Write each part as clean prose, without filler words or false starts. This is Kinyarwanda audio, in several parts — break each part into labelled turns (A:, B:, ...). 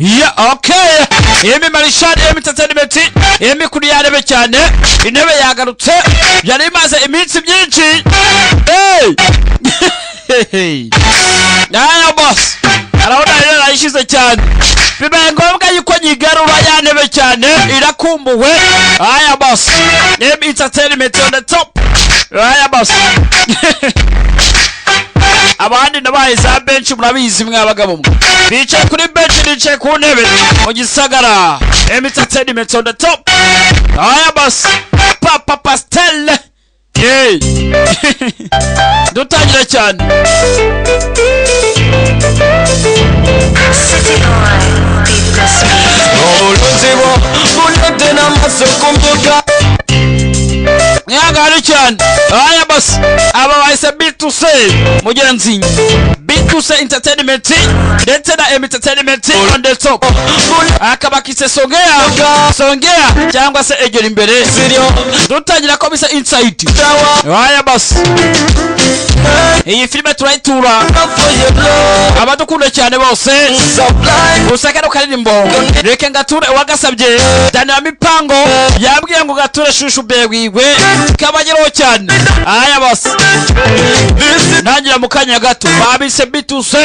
A: ya okay emi Marishal Entertainment emi kuri yarebe cyane intebe yagarutse yari imaze iminsi myinshi naya boss arabona rero ayishize cyane bibaye ngombwa yuko nyigarura yanebe cyane irakumbuwe aya boss emi Entertainment on the top aya boss abandi nabaye za bench murabizi mwabagabo mwe bicaye kuri bench nicaye ku ntebe mu gisagara Entertainment on the top aya boss Papa Pastel dutangira cyane
B: City boy, beat this
A: Nyagari cyane aya boss aba bahise B2C mugenzi B2C Entertainment ndetse na Entertainment on the top akabakise songea cyangwa se egera imbere dutangira ko bisa inside aya boss iyi filime turayitura abadukunda cyane bose usakero karirimbo reke ngature wagasabye Dani Mipango yabwiye ngo gature shushu begwigwe kabageraho cyane aya boss nangira mukanya gato babise B2C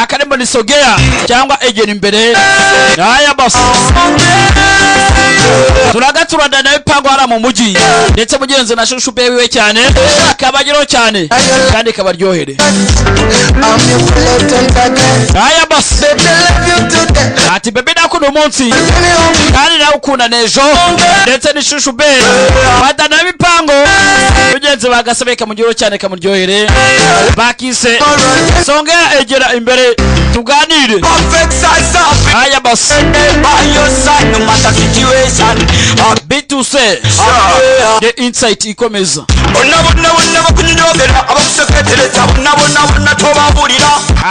A: akarembo ni sogea cyangwa egera imbere aya boss turagatura Dani Mipango ara mu mugi ndetse mugenzi na shushu begwiwe cyane kabageraho cyane kandi kabaryohere aya boss ati bebe nakuno munsi kandi nawe ukunda nejo ndetse ni shushu be Dani Mipango mugenzi bagasabeka mu giro cyane kamuryohere bakise songea egera imbere tuganire aya boss B2C the insight ikomeza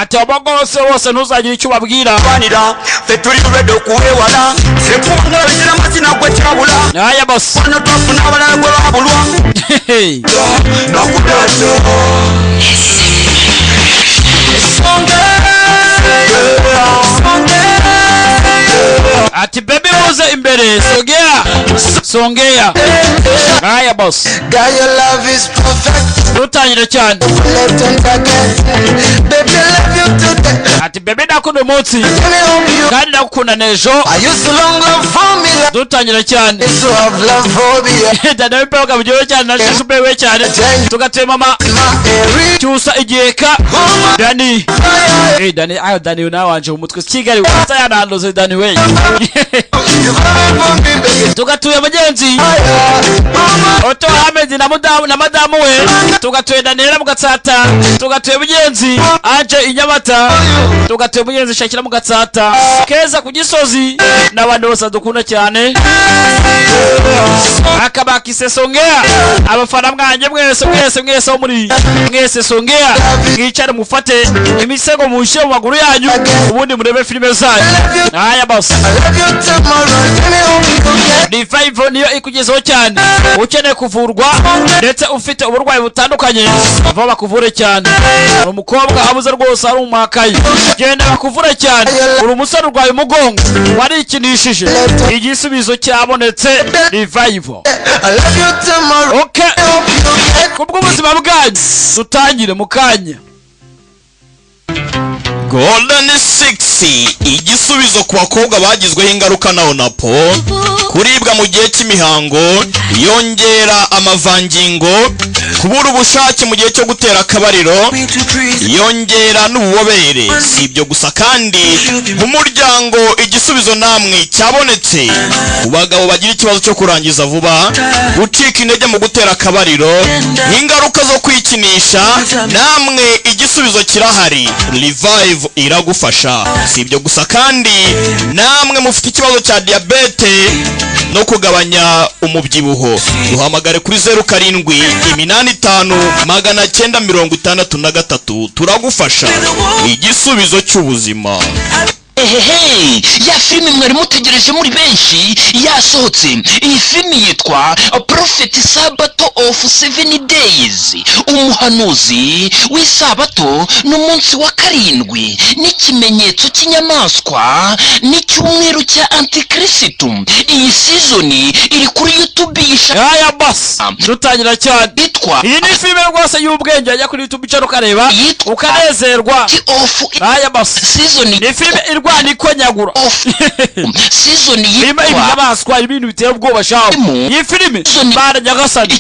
A: ati abagose bose ntuzagira icyo babwira aya boss ati baby muze imbere songea aya boss
C: God, your love is perfect.
A: dutangire cyane
C: Left and again. Baby, I love you today.
A: ati baby nakuno munsi
C: Let me hug you.
A: kandi nakukunda nejo
C: I used to long love for me. Like
A: dutangire cyane
C: used to have love for me.
A: Dani Mipango kabiryohe cyane na shushu bewe cyane tugatuye mama
C: My area.
A: cyusa igiheka Dani Dani ayo Dani nawe wanje umutwe Kigali wata yanandoze Dani we
C: You for me, baby.
A: tugatuye abagenzi Otto Ahmed na madamu we tugatuye Daniela mugatsata tugatuye abagenzi Anje Inyamata tugatuye abagenzi Shakira mugatsata Keza ku Gisozi n'abandi bose dukunda cyane akabakise songea abafana mwanje mwese muri mwese songea mwicare mufate imisego mushe mu maguru yanyu ubundi murebe filime zanyu aya boss
C: I love you tomorrow. Let me hug you.
A: D5 niyo ikugezeho cyane ukeneye kuvurwa ndetse ufite uburwayi butandukanye vuba bakuvure cyane uri umukobwa abuze rwose ari umwakayi genda bakuvure cyane uri umusore urwaye umugongo warikinishije igisubizo cyabonetse Revival
C: I love you tomorrow.
A: okay kubw'ubuzima bwanyu dutangire mukanya
D: Golden 6 igisubizo ku bakobwa bagizweho ingaruka na Onapo kuribwa mu gihe cy'imihango yongera amavangingo kubura ubushake mu gihe cyo gutera akabariro yongera n'ububobere si ibyo gusa kandi mu muryango igisubizo namwe cyabonetse ku bagabo bagira ikibazo cyo kurangiza vuba gucika intege mu gutera akabariro ingaruka zo kwikinisha namwe igisubizo kirahari Revive iragufasha si ibyo gusa kandi namwe mufite ikibazo cya diabete no kugabanya umubyibuho duhamagare kuri 0785 963 turagufasha igisubizo cy'ubuzima
E: Ehehe, ya filime mwari mutegereje muri benshi yasohotse. Iyi filime yitwa Prophet Sabato of 7 Days, umuhanuzi w'isabato n'umunsi wa karindwi, n'ikimenyetso cy'inyamaswa n'icyumweru cya Antikristo. Iyi season iri kuri YouTube
A: aya boss dutangira cyane. Iyi ni filime rwose y'ubwenge, ajya kuri YouTube cyane ukareba ukanezerwa. Aya boss
E: season
A: ni filime irwana ikonyagura.
E: Season
A: yitwa inyamaswa, ibintu biteye ubwoba shaho. Iyi filime bara nyagasani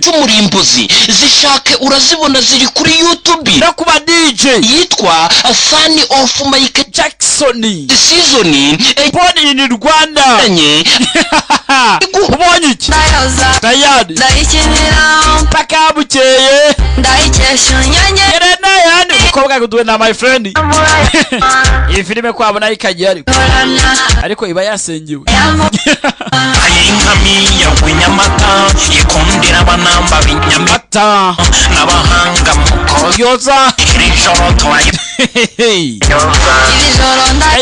E: cy'umurimbuzi zishake urazibona ziri kuri YouTube
A: no kuba DJ
E: yitwa Son of Michael
A: Jackson.
E: Season
A: born in Rwanda. Ubonye iki tayari paka bukeye Yerena yani umukobwa guduwe na my friend. Iyi filime kwabona ikajya ariko iba yasengewe.
E: Ayinkami ya Winyamata ikundira abanamba binyamata n'abahanga mukozi
A: yoza
E: ijoro twaye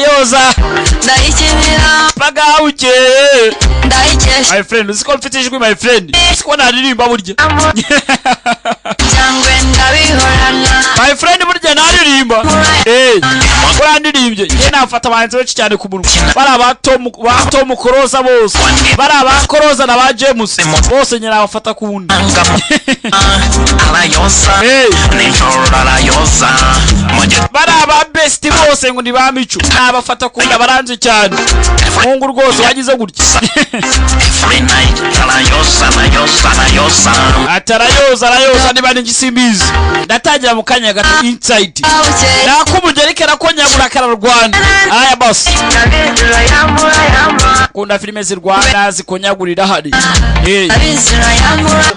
A: yoza paka bukeye my friend. Usiko mfite ijwi my friend, usiko naririmba burya my friend burya naririmba. Urandirimbye njye nafata abahanzi benshi cyane ku munwa, bari abato Koroza bose, bari abakoroza na ba James bose nyina bafata ku wundi. Bari aba best bose ngo ni ba Mico nabafata ku wundi, baranze cyane. Mungu rwose wagize gutya atarayoza niba n'ingisimbizi. Ndatangira mu kanya gato inside nakumugereke nakonyagura kararwana. Aya boss kunda filime zirwana zikonyagurira hari.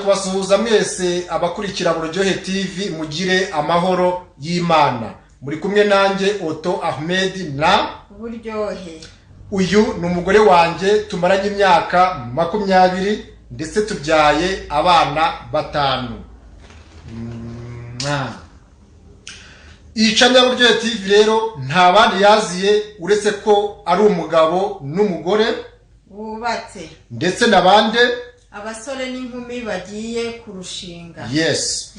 F: Kubasuhuza mwese abakurikira Buryohe TV, mugire amahoro y'Imana. Muri kumwe nanjye Otto Ahmed na
G: Buryohe.
F: Uyu ni umugore wanjye tumaranye imyaka 20 ndetse tubyaye abana 5. Icanya Buryohe TV rero nta bandi yaziye uretse ko ari umugabo n'umugore
G: bubatse
F: ndetse nabande
G: abasore n'inkumi bagiye kurushinga.
F: Yes.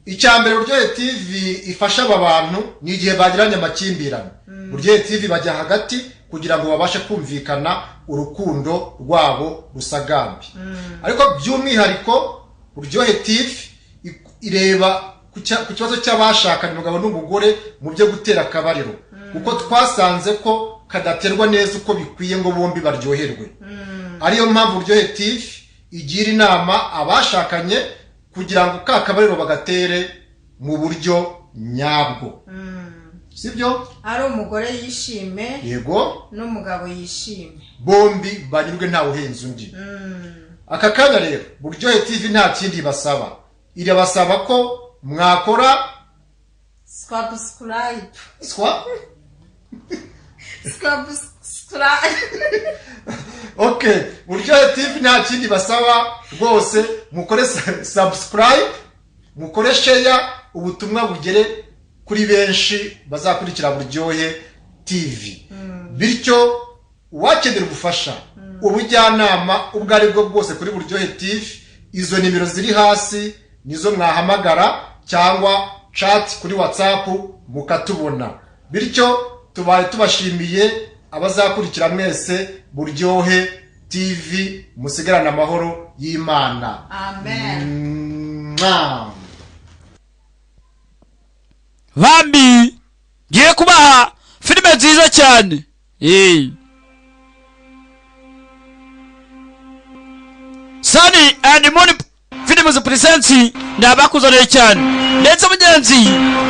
F: Icyambere Buryohe TV ifasha aba bantu ni igihe bagiranye amakimbirane. Buryohe TV bajya hagati kugira ngo babashe kumvikana urukundo rwabo rusagambi. Ariko by'umwihariko Buryohe TV ireba ku kibazo cy'abashakanye umugabo n'umugore mu byo gutera akabariro, kuko twasanze ko kadaterwa neza uko bikwiye ngo bombi baryoherwe. Ariyo mpamvu Buryohe TV igira inama abashakanye kugira ngo kabariro bagatere mu buryo nyabwo. Sibyo?
G: Ari umugore yishime,
F: yego,
G: n'umugabo yishime,
F: bombi banyurwe nta uhenze undi. Aka kanya rero Buryohe TV nta kindi basaba, irabasaba ko mwakora
G: subscribe.
F: Okay, Buryohe TV nta kindi basaba rwose, mukore subscribe, mukore share, ubutumwa bugere kuri benshi bazakurikira Buryohe TV. Bityo wakenera ubufasha, ubujyanama ubwo ari bwo bwose kuri Buryohe TV, izo nimero ziri hasi nizo mwahamagara cyangwa chat kuri WhatsApp mukatubona. Bityo tubaye tubashimiye abazakurikira mwese Buryohe TV, musigarana amahoro y'Imana.
G: Amen.
A: Bambi ngiye kubaha filime nziza cyane. Sunny and Moon filime zipresenti ndabakuzaniye cyane, ndetse mugenzi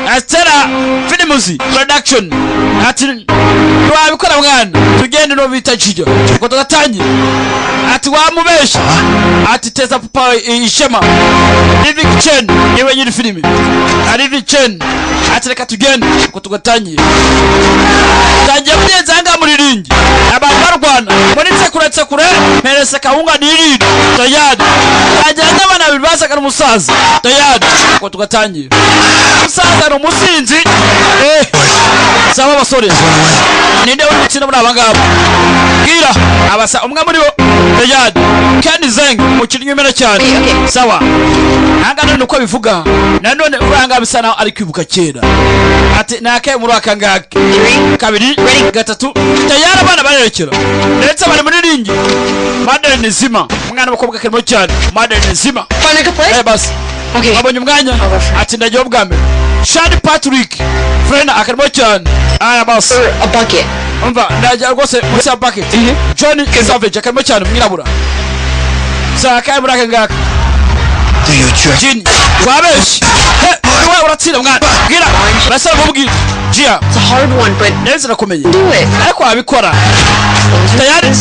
A: Astera Films Production ati wabikora mwana tugende no bita Jija ko tugatanye ati wamubesha ati teza papa ishema Living Chen yewe nyiri filime Living Chen ati reka tugende ko tugatanye tajya mugenzi anga muri ringi abantu barwana muri sekure merese kawunga niriri tayari ajyanye abana babiri basaka n'umusaza tayari ko tugatangira umusaza n'umusinzi Sawa basore. Ninde uri gutsinda muri abangaba? Bwira abasa umwe muri bo. Tayari. Ken Zeng umukinnyi w'imena cyane. Sawa. Hangana nuko bivuga. Nanone uranga bisa naho ari kwibuka kera. Ati nake muri akangaka.
B: 3,
A: Kabiri, gatatu. Tayari abana barerekera. Ndetse bari muri ringi. Madeleine Zima. Umwana w'umukobwa karimo cyane. Madeleine Zima.
B: wanna go play?
A: Basi.
B: Okay.
A: Wabonye umwanya? Ati ndagiye ubwa mbere. Shani Patrick. Frena akarimo cyane. Basi.
B: Or a bucket.
A: Umva ndajya rwose muri sa bucket. Johnny Savage akarimo cyane umwirabura. Saka muri akangaka.
C: Do you trust?
A: Jin. Wabesh. Wewe uratsinda mwana. Bwira. Basaba bubwira. Jia.
B: It's a hard one, but
A: Neza nakomeye.
B: do it.
A: Ariko abikora. Tayari.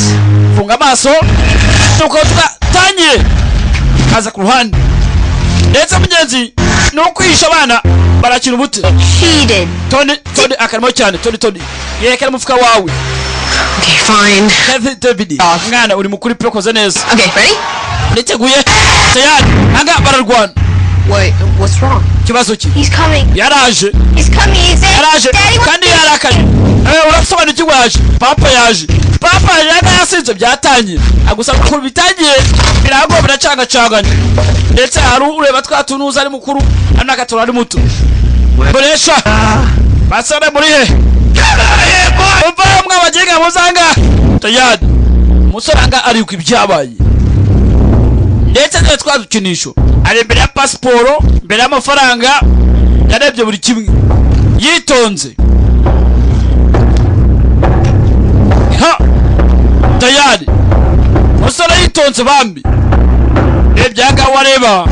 A: Funga amaso. Nuko tugatangire. Kaza ku ruhande. Ndetse mugenzi nukwisha abana barakira ubute.
B: Cheated.
A: Tony akarimo cyane. Tony. Yerekana mufuka wawe.
B: Okay, fine.
A: Kevin David. Mwana uri mukuri pe koze neza.
B: Okay, ready?
A: Niteguye. Tayari. Anga bararwana.
B: What's wrong?
A: Kibazo ki?
H: He's coming.
A: Yaraje.
H: He's coming. He's in.
A: Yaraje.
H: Daddy wants
A: Kandi yarakaje. Urasobanukirwa yaje. Papa yaje. Papa yasinze byatangiye. Agusa gukuru bitangiye. Birago biracangacanganye. Ndetse hari ureba twatunuza ari mukuru. Anakatura ari muto. Boresha. Basare muri he. Umva mwabagenga muzanga. Tayari. Musoranga ari uko ibyabaye. Ndetse twe twadukinisho. Ari imbere ya pasiporo, imbere y'amafaranga. Yarebye buri kimwe. Yitonze. Ha! Tayari. Musore yitonze bambi. Ebyanga wareba.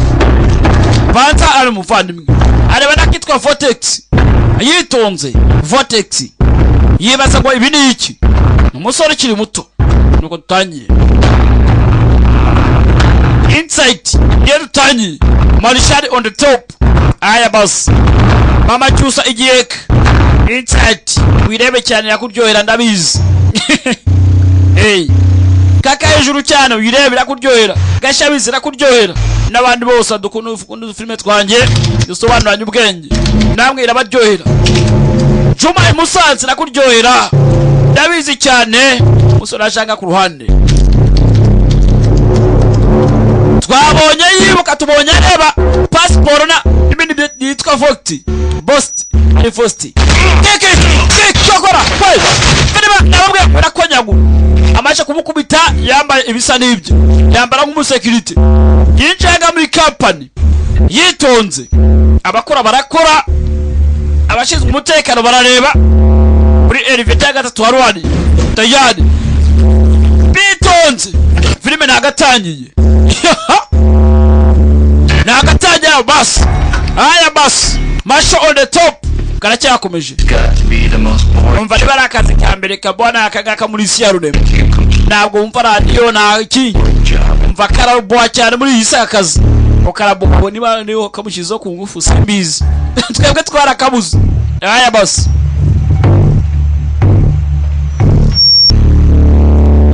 A: Banza ari muvandimwe. Areba nakitwa Vortex. Yitonze. Vortex. Yibaza ngo ibi ni iki? Umusore kiri muto. Nuko tutangiye. Insight. Yero tutangiye. Marishari on the top. Aya boss. Mama cyusa igiyeka. Insight. Wirebe cyane yakuryohera ndabizi. Hey. Kaka hejuru cyane wirebe yakuryohera. Gashabizi rakuryohera. Nabandi bose dukunda filme twanjye. Dusobanuranye ubwenge. Namwe irabaryohera. Juma Musanze rakuryohera. Ndabizi cyane. Musora ashanga ku ruhande. Twabonye yibuka tubonye reba passport na ibindi byitwa Voxti. Bost ari Voxti. Keke chokora. Hey. Kaniba nababwe barakonyagu. Amasha kumukubita yambaye ibisa n'ibyo. Yambara nk'umusekirite. Yinjaga muri company. Yitonze. Abakora barakora. Abashinzwe umutekano barareba. Muri elevator gatatu harwani. Tayari. Bitonze. Filime nagatangiye. Nagatangiye bas. Aya bas. Masho on the top. Karacyakomeje. Umva niba arakazi kambere kabona akagaka muri isi ya rurema. Ntabwo umva radio na iki. Umva karabo cyane muri iyi sakazi. Ukarabo niba niho kamushizo ku ngufu simbizi. Twebwe twarakabuze. Aya bas.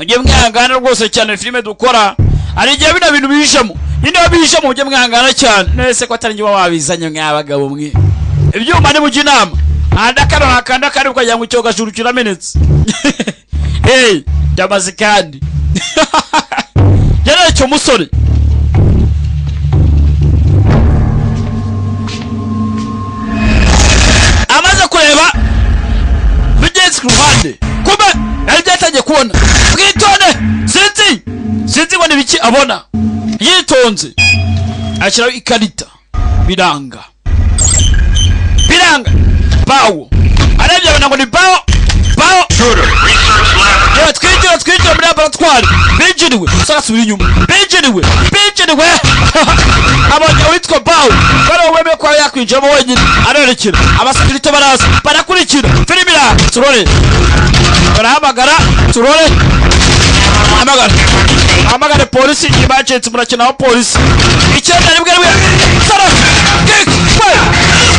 A: Ujye mwangana rwose cyane filime dukora. Ari gihe bino bintu bihishamo. Ninde wabihishamo ujye mwangana cyane. Nese ko atari njye wabizanye mwabagabo mwe. Ibyuma ni mujye inama. Andakano nakanda kari ukajya mu cyoga juru kiramenetse. Hey, byamaze kandi. Yari cyo musore. Amaze kureba bigenze ku ruhande. Kuba yari byatangiye kubona. Bwitonde. Sinzi ngo nibiki abona. Yitonze. Ashiraho ikarita. Biranga. Bawo. Arebye abona ngo ni bawo. Yewe twinjira muri laboratoire. Binjiriwe. Sarasubira inyuma. Binjiriwe. Abonye witwa bawo. Baro weme kwa yakwinjiramo wenyine. Arerekera. Abasekirite baraza. Barakurikira. Filmira. Turore. Barahamagara. Turore. Hamagara polisi. Emergency murakina wa polisi. Icyenda nibwe. Sara. Kick.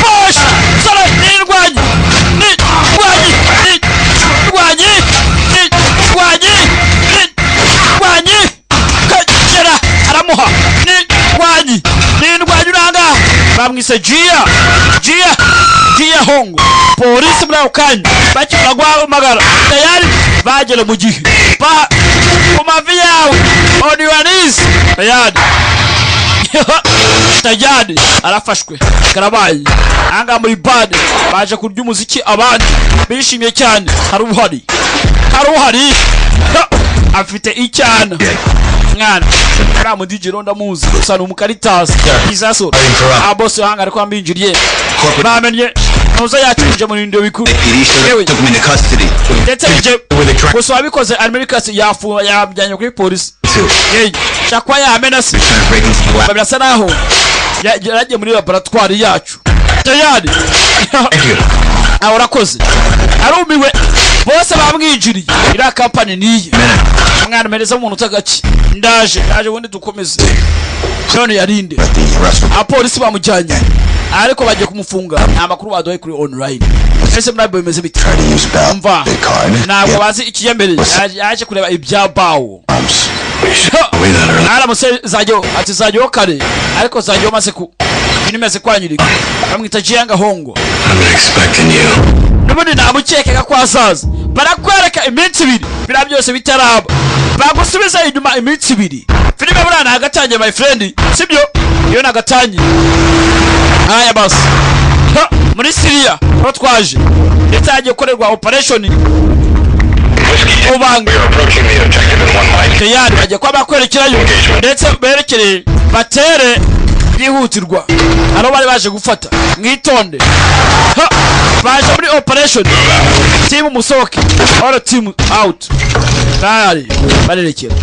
A: Push. Sara. Nirwanyi. Kagera aramuha. Nirwanyi uranga. Bamwise Gia Hongo. polisi muri ako kanya bakimara guhamagara tayari bagera mu gihe ku mavi yawe on your knees tayari arafashwe karabaye anga muri band baje kurya umuziki abandi bishimye cyane haruhari afite icyana mwana ara mu DJ Ronda muzi usana umukaritas izaso abose hanga ariko ambinjiriye bamenye noza yacinje mu rindo bikuru
H: took me into custody.
A: ndetse bije gusa wabikoze America yafu yabjanye kuri polisi chakwa ya amenasi babirasa naho yagiye muri laboratoire yacu tayari urakoze arumiwe bose bamwijiriye ira company niye mwana mereza umuntu utagaki ndaje ubundi dukomeze none yarinde apolisi bamujyanye ariko bagiye kumufunga amakuru badoye kuri online ese mnabo bimeze biti mva ntabwo bazi ikiyembere yaje kureba ibyabawo ara muse zajyo kare ariko zajyo maze ku inimeze kwanyurika bamwita Jianga Hongo.
H: I'm expecting you.
A: Nubundi namukekeka kwa azaza barakwereka iminsi ibiri bira byose bitaraba bagusubiza inyuma iminsi ibiri filime burana hagatangiye my friend sibyo iyo nagatangiye aya basi muri Syria aho twaje ndetse hagiye gukorerwa operation ubanga tayari bagiye kwa bakwerekerayo ndetse berekere batere yihutirwa aro bari baje gufata mwitonde baje muri operation team musoke or team out tayari barerekera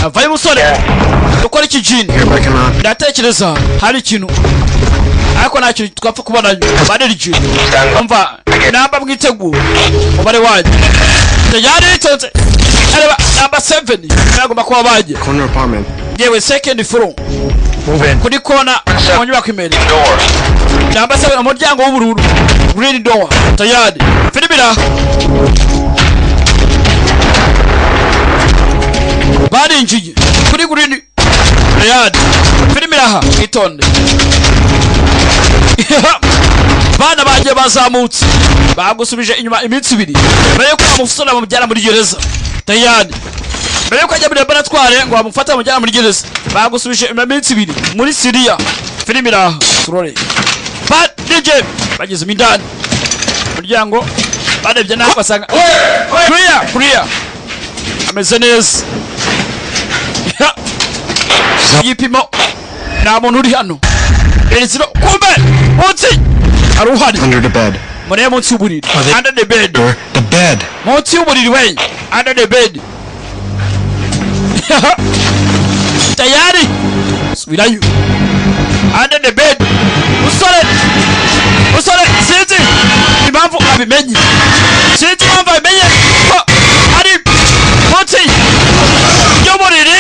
A: avaye musore ukora iki jini ndatekereza hari ikintu ariko nacyo twapfa kubona baririje umva namba mwitegu ubare waje tayari itote areba namba 7 nagomba kuba baje
I: corner apartment
A: yewe second floor
I: move in
A: kuri kona onyubako imbere namba 7 umuryango w'ubururu green door tayari filibira barinjiye kuri green tayari filibira ha itonde bana bagiye bazamutse bagusubije inyuma iminsi ibiri mbere yo kwamufusona bamujyana muri gereza tayari mbere yo kujya muri laboratoire ngo bamufata bamujyana muri gereza bagusubije iminsi ibiri muri Syria filmira turore but DJ bageze mindani muryango barebye naho basanga clear ameze neza yipimo na muntu uri hano eziro kumbe munsi aruhari
I: under the bed
A: muri munsi y'uburiri under the bed munsi y'uburiri we under the bed tayari subirayo under the bed usore sinzi impamvu abimenye sinzi impamvu abimenye ari munsi y'uburiri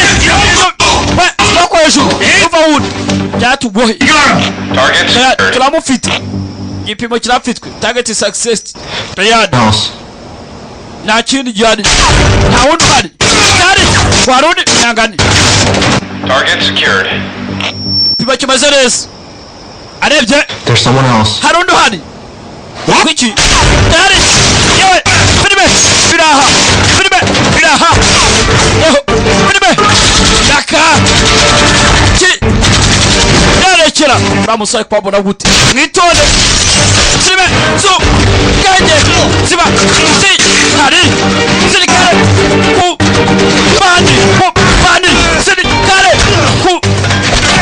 A: we bakoresha uva wundi byatubohe turamufite igipimo kirafitwe target success tayari nta kindi gihari nta wundi uhari warundi nyangani
H: Target secured.
A: Piba kimaze neza arebye
I: there's someone else
A: harundi uhari kwiki tayari yewe biraha yaka ki yarekera bamusore kwabona gute mwitone filime zo kanye ziba si hari sirikare ku bani sirikare ku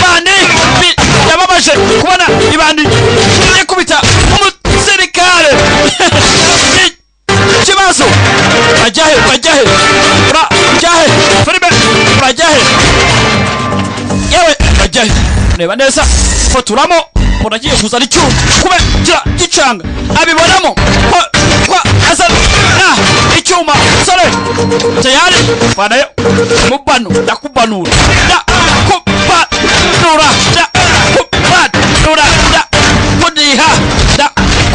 A: bani yababaje kubona ibandi ikubita umusirikare kibazo bajahe filime bajahe yewe bajahe neba neza foturamo unagiye kuzana icyuma kube gicanga abibonamo kwa asa icyuma sore tayari banayo mubano ndakubanura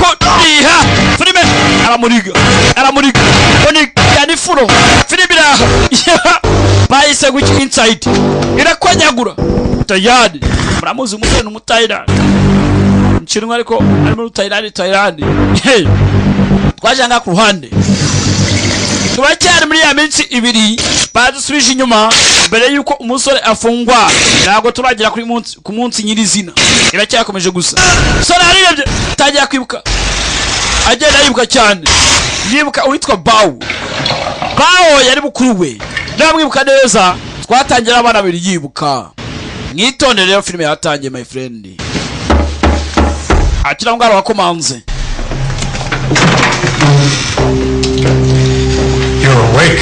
A: kudiha filime aramuriga oni yani furo filime bahise guki inside irakonyagura tayari muramuzi umusore n'umutayira Nshinwa ariko ari muri Thailand twajanga ku ruhande turacyari muri ya minsi ibiri badusubije inyuma mbere yuko umusore afungwa ntabwo turagera ku munsi nyirizina iracyakomeje gusa sore arirebye tagiye kwibuka agenda yibuka cyane yibuka uwitwa Bao yari bukuru we ndamwibuka neza twatangira abana babiri yibuka mwitondere rero filime yatangiye my friend akira ngaro wakomanze
I: You're awake.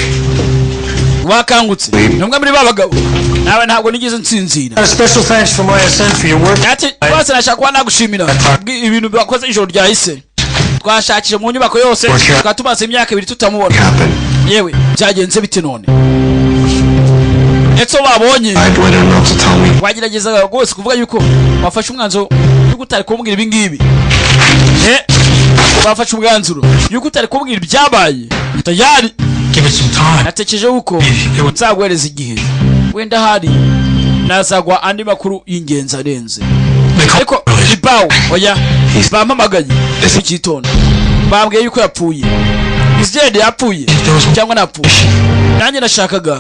A: wakangutse numwe muri babagabo nawe ntabwo nigeze nsinzira
I: A special thanks from ISN for your work.
A: ati bose nashaka kuba nagushimira ibintu bakoze ijoro ryahise twashakije mu nyubako yose tukatumaze imyaka 2 tutamubona yewe byagenze bite none Etso babonye wagerageza rwose kuvuga yuko wafashe umwanzuro yuko utari kumbwira ibi ngibi wafashe umwanzuro yuko utari kumbwira ibyabaye tayari
I: Give it some time.
A: natekereje uko nzagwereza igihe wenda hari nazagwa andi makuru y'ingenzi arenze ariko Bao oya bampamagaye ikitonda bambwiye yuko yapfuye izede yapfuye cyangwa napfuye nanjye nashakaga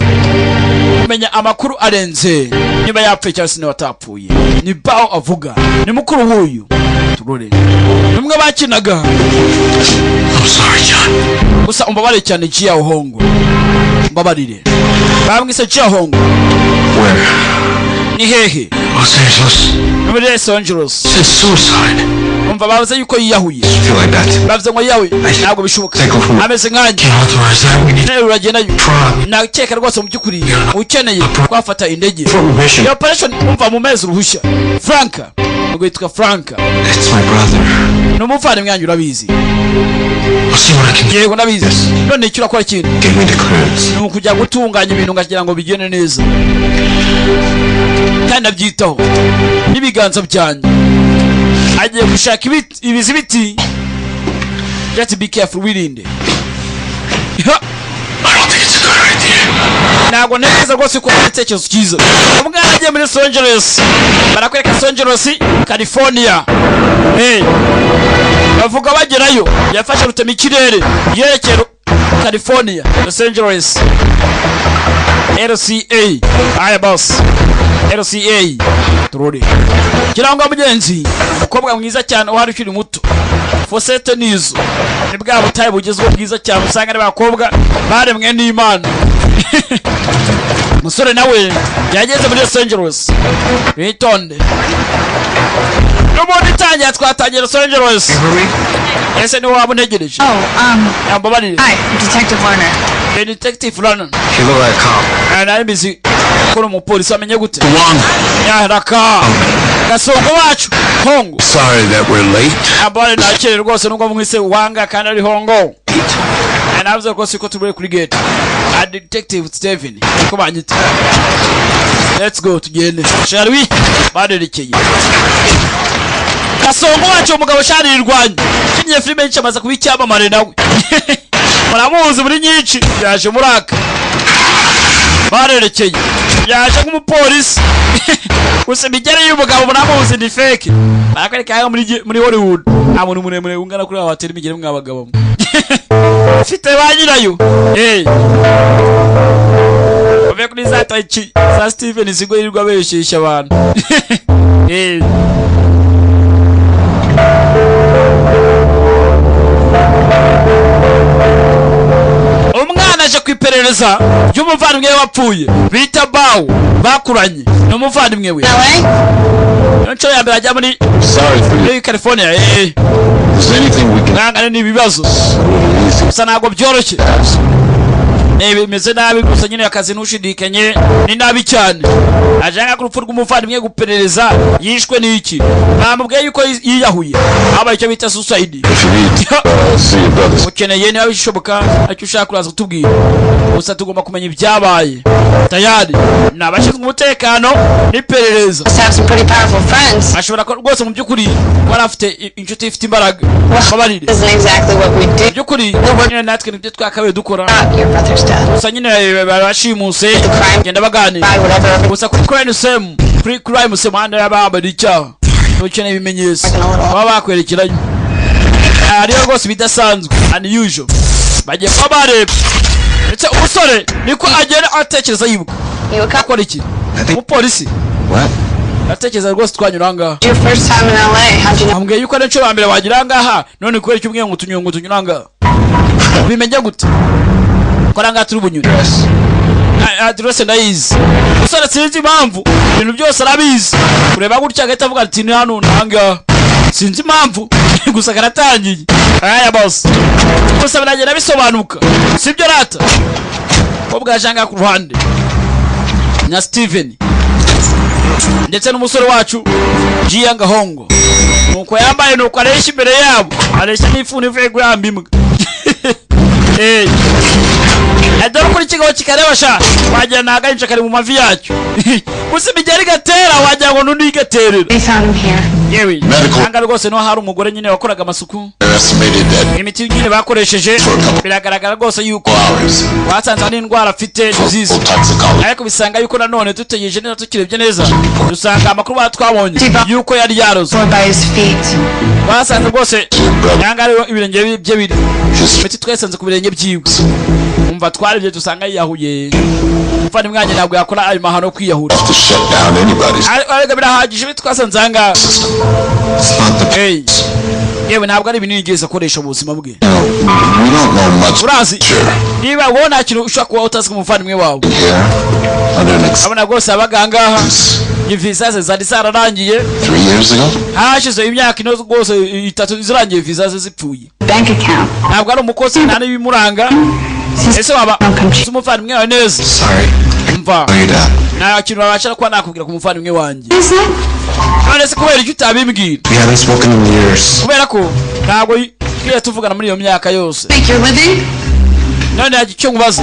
A: kumenya amakuru arenze niba yapfuye cyangwa se niba atapfuye ni Bao avuga ni mukuru w'uyu turore numwe bakinaga
I: I'm sorry, John.
A: gusa umbabare cyane Jia Hongo mbabarire bamwise Jia Hongo
I: Where?
A: ni hehe
I: Los Angeles.
A: muri Los Angeles
I: It's suicide.
A: umva bavuze yuko yiyahuye
I: Feel like that.
A: bavuze ngo yiyahuye ntabwo bishoboka ameze nkanjye
I: Can't authorize that. We need
A: nawe uragendayo
I: try.
A: nakeka rwose mu by'ukuri ukeneye twafata indege
I: Information.
A: iyo operation umva mu mezi uruhushya Franka ubwo yitwa Franka
I: It's my brother.
A: ni umuvandimwe wanjye urabizi
I: I'll see what I can do.
A: yego ndabizi none icyo urakora ikintu
I: Give me the clearance.
A: ni ukujya gutunganya ibintu ngagira ngo bigende neza kandi nabyitaho n'ibiganza byanjye agiye gushaka ibizi biti just be careful wirinde
I: I don't think it's a good idea.
A: ntabwo ntekereza rwose ko ari igitekerezo cyiza umwana agiye muri Los Angeles barakwereka Los Angeles California bavuga bagerayo yafashe rutema ikirere yerekera California Los Angeles LCA aya boss LCA turore kirangwa mugenzi umukobwa mwiza cyane uhari ukiri muto Fosete nizo ni bwa butaye bugezweho bwiza cyane usanga ari bakobwa baremwe n'Imana musore nawe yageze muri Los Angeles witonde n'ubundi tangiye twatangiye Los Angeles ese ni waba untegereje yambabarire
B: Hi, Detective Lerner.
A: Detective Lerner
I: You look like a cop.
A: nari bizi ko umupolisi amenye gute
I: Wong.
A: yaraka gasongo wacu Hongo
I: Sorry that we're late.
A: abale nakire rwose nubwo mwise wanga kandi ari Hongo navuze rwose ko tubure kuri gate a Detective Steven ko banyita let's go tugende shall we baderekeye gasongo wacu umugabo sharirwanye kinye filime nyinshi amaze kubicyamamare nawe muramuzi muri nyinshi yaje muraka barerekeye yaje nk'umupolisi gusa imigere y'umugabo muramuzi ni fake barakwereka muri Hollywood nta muntu muremure ungana kuri aba batera imigere mw'abagabo ufite ba nyirayo bave kuri za Taichi za Steven Zigo yirirwa beshyeshya abantu umwana aje kwiperereza ry'umuvandimwe we wapfuye bita Bao bakuranye n'umuvandimwe we nco ya mbere ajya muri California
I: Is there anything we can
A: ngangane n'ibibazo gusa ntabwo byoroshye bimeze nabi gusa nyine akazi ntushidikanye ni nabi cyane ajanga ku rupfu rw'umuvandimwe guperereza yishwe n'iki bamubwiye yuko yiyahuye aba icyo bita suicide
I: see your brothers?
A: ukeneye niba bishoboka icyo ushaka uraza kutubwira gusa tugomba kumenya ibyabaye tayari ni abashinzwe umutekano n'iperereza
B: Must have some pretty powerful friends.
A: ashobora ko rwose mu by'ukuri kuba afite inshuti ifite imbaraga babarire
B: Isn't exactly what we do.
A: by'ukuri nyine natwe nibyo twakabaye dukora
B: Not your brother's death.
A: gusa nyine barashimuse genda baganira
B: Buy whatever.
A: gusa kuri crime same handa y'ababari icyaha ukeneye ibimenyetso baba bakwerekeranye ariyo rwose bidasanzwe unusual bagiye kuba bareba ndetse umusore niko agenda atekereza yibuka akora iki umupolisi atekereza rwose twanyura ngaha
B: Your first time in LA. How'd you know?
A: ambwiye yuko ari inshuro ya mbere wagira ngaha none kubera icyo ubwiye ngo tunyura ngaha bimenye gute kora ngaha turi bunyure adirese ndayizi umusore sinzi impamvu ibintu byose arabizi kureba gutya agahita avuga ati ni hano nanga sinzi impamvu gusa karatangiye aya boss gusa biragenda bisobanuka sibyo rata ko bwajanga ku ruhande na Steven ndetse n'umusore wacu Jiyanga Hongo nuko yambaye nuko aresha imbere yabo aresha n'ifuni ivuye guhamba imbwa adoro kuri kigo kikareba sha wagira nagahinja kari mu mavi yacyo gusa imigeri gatera wagira ngo nundi igaterera
B: They found him here.
A: yewe anga rwose no hari umugore nyine wakoraga amasuku imiti nyine bakoresheje biragaragara rwose yuko wasanze ari indwara afite disease ariko bisanga yuko nanone tutegereje neza tukirebye neza dusanga amakuru batwabonye yuko yari yaroze
B: By his feet.
A: basanze rwose yanga ariho ibirenge bye biri imiti twesanze ku birenge byiwe umva twarebye dusanga yiyahuye mfana mwanya ntabwo yakora ayo mahano kwiyahura ariko birahagije bitwasanze anga hey yewe ntabwo ari ibinini igeze akoresha mu buzima bwe urazi niba wowe nta kintu ushobora kuba utazi kumuvandimwe wawe abona rwose abagangaha visa ze zari zararangiye hashize imyaka ino rwose 3 zirangiye visa ze zipfuye
B: Bank account.
A: ntabwo ari umukozi nta n'ibimuranga ese waba umuvandimwe wawe neza mva nta kintu babasha kuba nakubwira ku muvandimwe wanjye none se kubera icyo utabimbwira kubera ko ntabwo twiye tuvugana muri iyo myaka yose
B: Think you're living?
A: none yagiye icyo nkubaza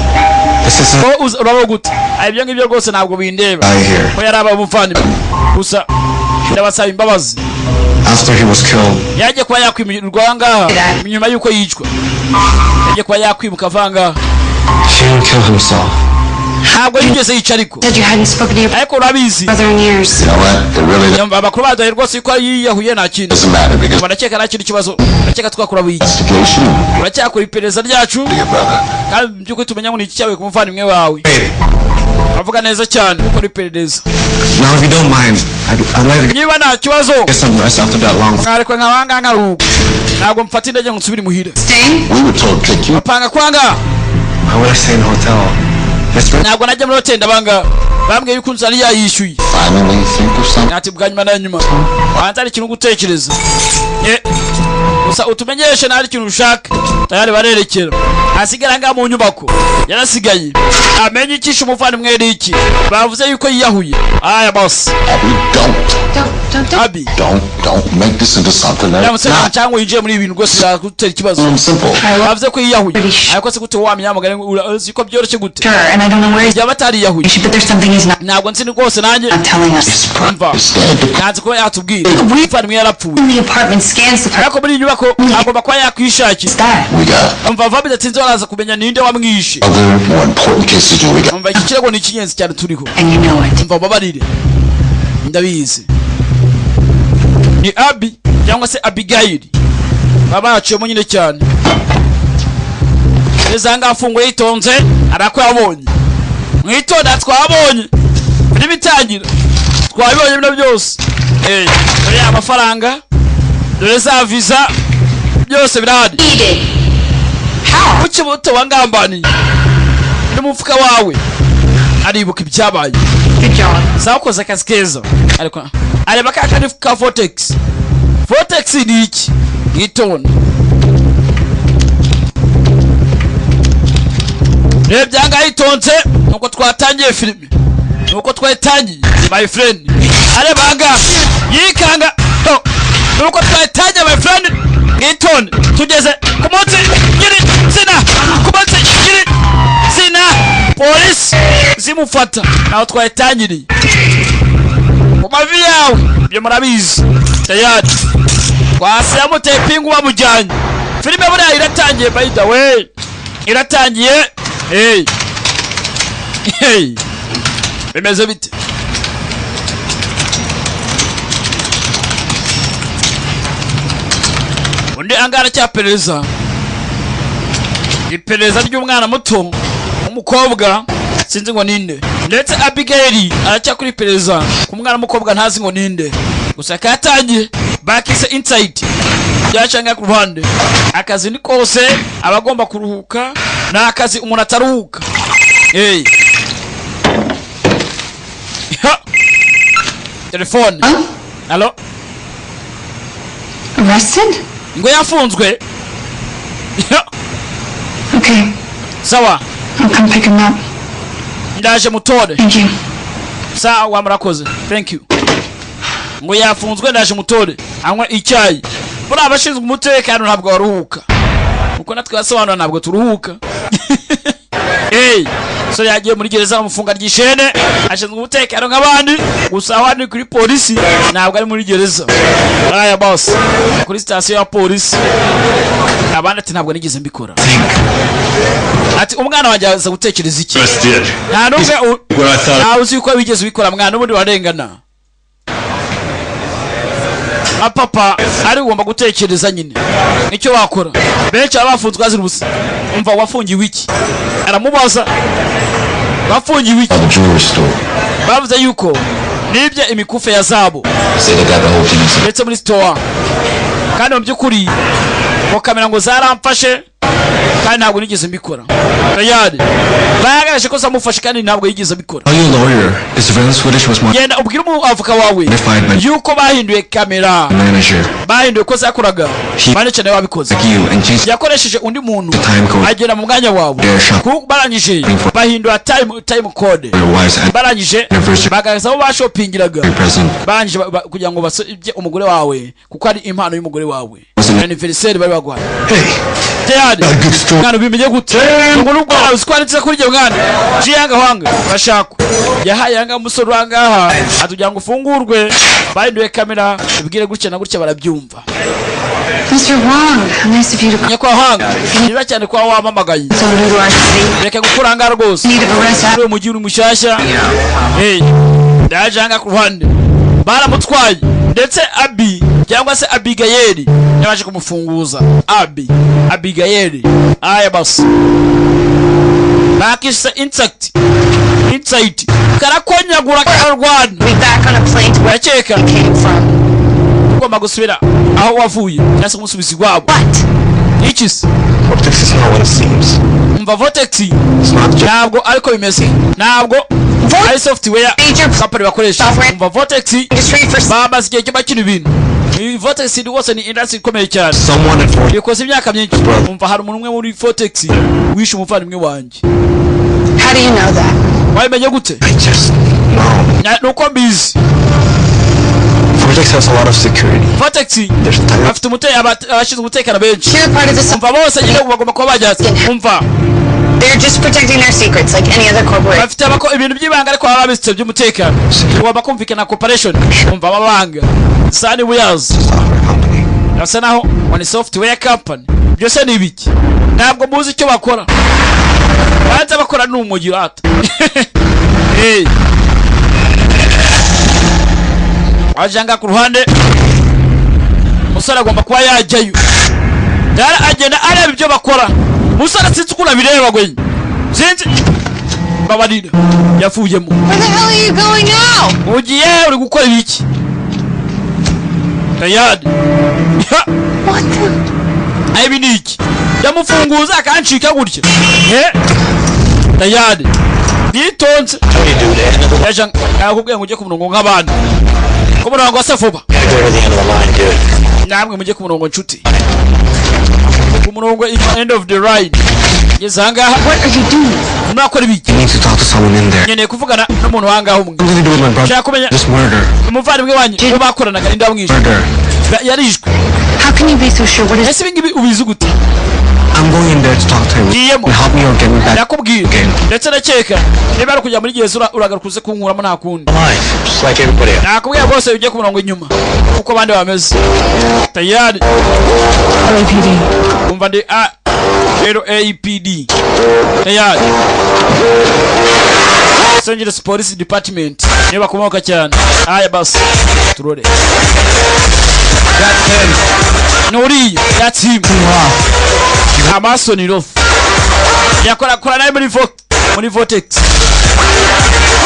A: ko urabo gute ibyo ngibyo rwose ntabwo bindeba ko yari aba umuvandimwe gusa ndabasaba imbabazi
I: After he was killed,
A: yagiye kuba yakwimirwa ngaha nyuma yuko yicwa yagiye kuba yakwimuka avanga
I: he didn't kill himself.
A: ntabwo yigeze yica ariko
B: Said you hadn't spoken to your
A: ariko urabizi
B: brother in years.
I: You know what? It really
A: abakuru baduhaye rwose yuko yiyahuye nta kintu
I: doesn't matter because
A: barakeka nta kindi kibazo barakeka twakora wiki
I: investigation.
A: uracyakora iperereza ryacu
I: Your brother.
A: kandi by'ukuri tumenya ngo ni iki cyabaye ku muvandimwe wawe avuga neza cyane ukora iperereza
I: Now, if you don't mind, I'd like to
A: niba nta kibazo
I: get some rest after that long.
A: mwarekwe nkabanga nkaruhuka ntabwo mfata indege ngo nsubire imuhira
B: Staying?
I: We were told to take you.
A: apanga kwanga
I: Why would I stay in a hotel? That's right.
A: ntabwo najya muri hoteli ndabanga bambwiye yuko inzu yari yayishyuye
I: Finally, think of something.
A: ati bwa nyuma na nyuma hanze hari ikintu gutekereza gusa utumenyeshe nta ikintu ushaka tayari barerekera asigara ngaha mu nyubako yarasigaye amenye icyishe umuvandimwe yari iki bavuze yuko yiyahuye aya boss
I: Abby,
B: Don't.
A: abi
I: don't make this into something that
A: ndamutse nta cyangwa yinjiye muri ibi bintu rwose byagutera ikibazo
I: simple.
A: bavuze ko yiyahuye ariko se gute wamenya amagara uzi ko byoroshye gute
B: Sure, and I don't know where he's
A: yaba atariyahuye
B: but there's something he's not
A: ntabwo nzi rwose nanjye
B: telling us.
I: His
A: mva
I: brother is dead.
A: ntanzi kuba yatubwira umuvandimwe yarapfuye
B: In the apartment scans the
A: ariko muri iyi nyubako agomba kuba yakwishakira
B: that.
I: We got
A: umva vuba bidatinze baraza kumenya ninde wamwishe
I: other more important cases to do. We got
A: umva iki kirego ni icy'ingenzi cyane turiho
B: And you know it.
A: umva babarire ndabizi ni abi cyangwa se abigayili baba baciyemo nyine cyane neza ngaha afunguye yitonze arako yabonye mwitonda twabonye n'ibitangira twabibonye bino byose dore amafaranga dore za visa byose birahari kuki buto wangambaniye n'umufuka wawe aribuka ibyabaye
B: Good job.
A: zakoze akazi keza ariko areba kakandi ka Vortex Vortex ni iki ngitonda reba byanga yitonze nuko twatangiye filime nuko twatangiye my friend arebanga yikanga nuko twatangiye my friend ngitonde tugeze ku munsi nyiri sina ku munsi nyiri sina polisi zimufata naho twayitangiriye ku mavi yawe ibyo murabizi tayari twasi yamuteye pingu bamujyanye filime buriya iratangiye by the way iratangiye hey bimeze bite undi angara cyapereza ipereza ry'umwana muto umukobwa sinzi ngo ninde, ndetse Abigail aracyakuri pereza ku mwana mukobwa ntazi ngo ninde, gusa katangiye bakise inside byacanga ku ruhande. Akazi ni kose abagomba kuruhuka, na akazi umuntu ataruhuka. Hey, telefone. Hello,
B: Arrested?
A: ngo yafunzwe.
B: Okay.
A: Sawa,
B: I'll come pick him up.
A: ndaje mutore.
B: Thank you.
A: Sawa murakoze, thank you. Ngo yafunzwe ndaje mutore anywa icyayi. Buri abashinzwe umutekano ntabwo baruhuka, uko natwe basobanura ntabwo turuhuka. Hey, so yagiye muri gereza bamufunga ry'ishene, ashinzwe umutekano nk'abandi, gusa aho ari kuri polisi ntabwo ari muri gereza. Aya boss kuri station ya polisi, abandi ati ntabwo nigeze mbikora. Ati umwana wanjye aza gutekereza iki? Nta nubwo uzi uko bigeze ubikora mwana, ubundi warengana. Papa ari ugomba gutekereza nyine nicyo wakora. Benshi abafunzwe azira ubusa. Umva wafungiwe iki? Aramubaza wafungiwe iki? Bavuze yuko nibye imikufe ya zabo ndetse muri store, kandi mu by'ukuri ko kamera ngo zaramfashe kandi ntabwo nigeze mbikora. Tayari bagaragaje ko zamufashe kandi ntabwo yigeze mbikora. Yenda ubwira umuavoka wawe yuko bahinduye kamera, bahinduye ko zakoraga bane cyane wabikoze, yakoresheje undi muntu agera mu mwanya wawe, barangije bahindura time code, barangije bagaragaza aho bashopingiraga, barangije kugira ngo basebye umugore wawe kuko ari impano y'umugore wawe anniversaire bari bagwaye. Tayari mwana bimenye gute ngo nubwo uzikwanitse kuri je mwana jiyanga hwanga bashaka yahaye yanga umusoro wangaha atujya ngo ufungurwe, bahinduye kamera ibwire gutya na gutya barabyumva.
B: Mr. Wang, nice of you to
A: nyakwa hanga niba cyane kwa wamamagaye reka gukuranga rwose uri mu gihe mushyashya. Hey, ndajanga ku ruhande baramutwaye, ndetse Abi cyangwa se Abigail yabaje kumufunguza. Abigail aya basi bakise inside karakonyagura karwana.
B: be back on a plane to where
A: Yakeka
B: you came from.
A: ugomba gusubira aho wavuye cyangwa se umusubizi wabo.
B: What?
A: Ikisi
H: Vortex is not what it seems.
A: umva Vortex
H: It's not just
A: ntabwo ariko bimeze, ntabwo ari software
B: Major
A: company bakoresha.
B: software
A: Umva Vortex
B: industry for
A: bamaze igihe bakina ibintu. Iyi Vortex ni wose ni industry ikomeye cyane,
H: someone at Vortex.
A: bikoze imyaka myinshi. Umva hari umuntu umwe muri Vortex wishe umuvandimwe wanjye.
B: How do you know that?
A: Wabimenye gute?
H: I just know.
A: Nuko mbizi
H: Vortex has a lot of security.
A: Vortex
H: There's a type
A: afite abashinzwe umutekano benshi.
B: You're part of this.
A: Umva bose nyine bagomba kuba bajyatse. Umva
B: They're just protecting their secrets like any other corporation.
A: bafite ibintu by'ibanga ariko baba babisitse by'umutekano. Ugomba kumvikana cooperation. Umva amabanga sani buyazi
H: software company.
A: asa naho ni software company. Byose ni ibiki ntabwo muzi icyo bakora, banza bakora n'umujyi ata. Hey, ajanga ku ruhande musore agomba kuba yajyayo. Dara agenda areba ibyo bakora, musore sinzi uko bireba gwenye sinzi babarira yafuyemo.
B: Where the hell are you going now?
A: Ugiye uri gukora ibiki? Tayari
B: What the?
A: aibi niki yamufunguza akancika gutya. Tayari nitonze yaje akubwiye ngo ujye ku murongo nk'abandi ku murongo wa Safuba.
H: Gotta go to the end of the line, dude.
A: Namwe mujye ku murongo nshuti, ku murongo end of the line. Yezanga
B: What are you doing?
A: mwakora ibiki?
H: I need to talk to someone in there.
A: Nkeneye kuvugana n'umuntu wangaho umwe.
H: Something to do with my brother.
A: Shaka kumenya
H: Just murder.
A: umuvandimwe wanyu uwo bakoranaga n'inda mwishe
H: Murder.
A: yarishwe.
B: How can you be so sure? What is?
A: Ese ibingibi ubizi gute?
H: I'm going in there to talk to him.
A: Giyemo
H: Help me or get me back.
A: nakubwira
H: Again.
A: ndetse nakeka niba ari kujya muri gereza uragaruka uze kunkuramo nta kundi.
H: Life, just like everybody else.
A: Nakubwira rwose ujye ku murongo inyuma uko abandi bameze. Tayari
B: LAPD.
A: umva ndi LAPD. Tayari Los Angeles Police Department niba bakomoka cyane. Aya basi turore
H: That's him.
A: Nuri, that's him. Amaso ni rofu. Yakora naye muri Vortex.